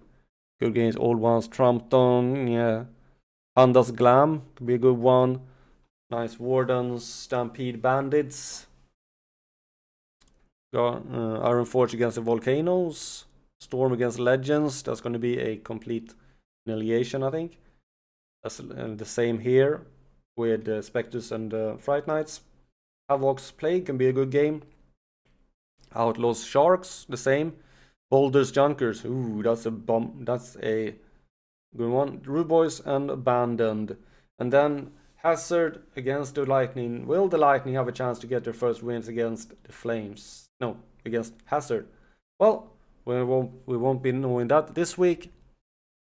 good games? Old Ones, Trumpton, yeah. Pandas Glam could be a good one. Nice Wardens, Stampede Bandits. Got Iron Forge against the Volcanoes. Storm against Legends. That's going to be a complete annihilation, I think. That's the same here with Spectres and Fright Knights. Havoc's Plague can be a good game. Outlaws Sharks, the same. Boulders Junkers. Ooh, that's a bomb. That's a good one. Ruboys and Abandoned. And then Hazard against the Lightning. Will the Lightning have a chance to get their first wins against the Flames? No, against Hazard. Well, we won't be knowing that this week.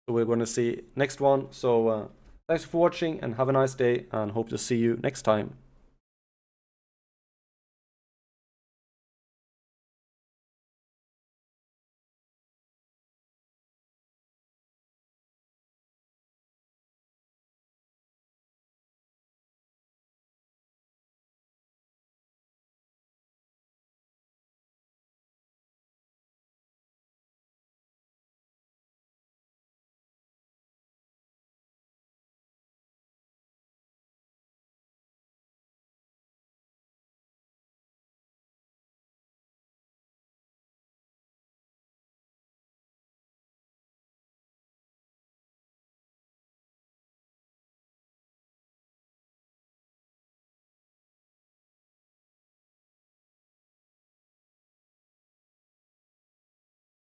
So we're going to see next one. So thanks for watching and have a nice day, and hope to see you next time.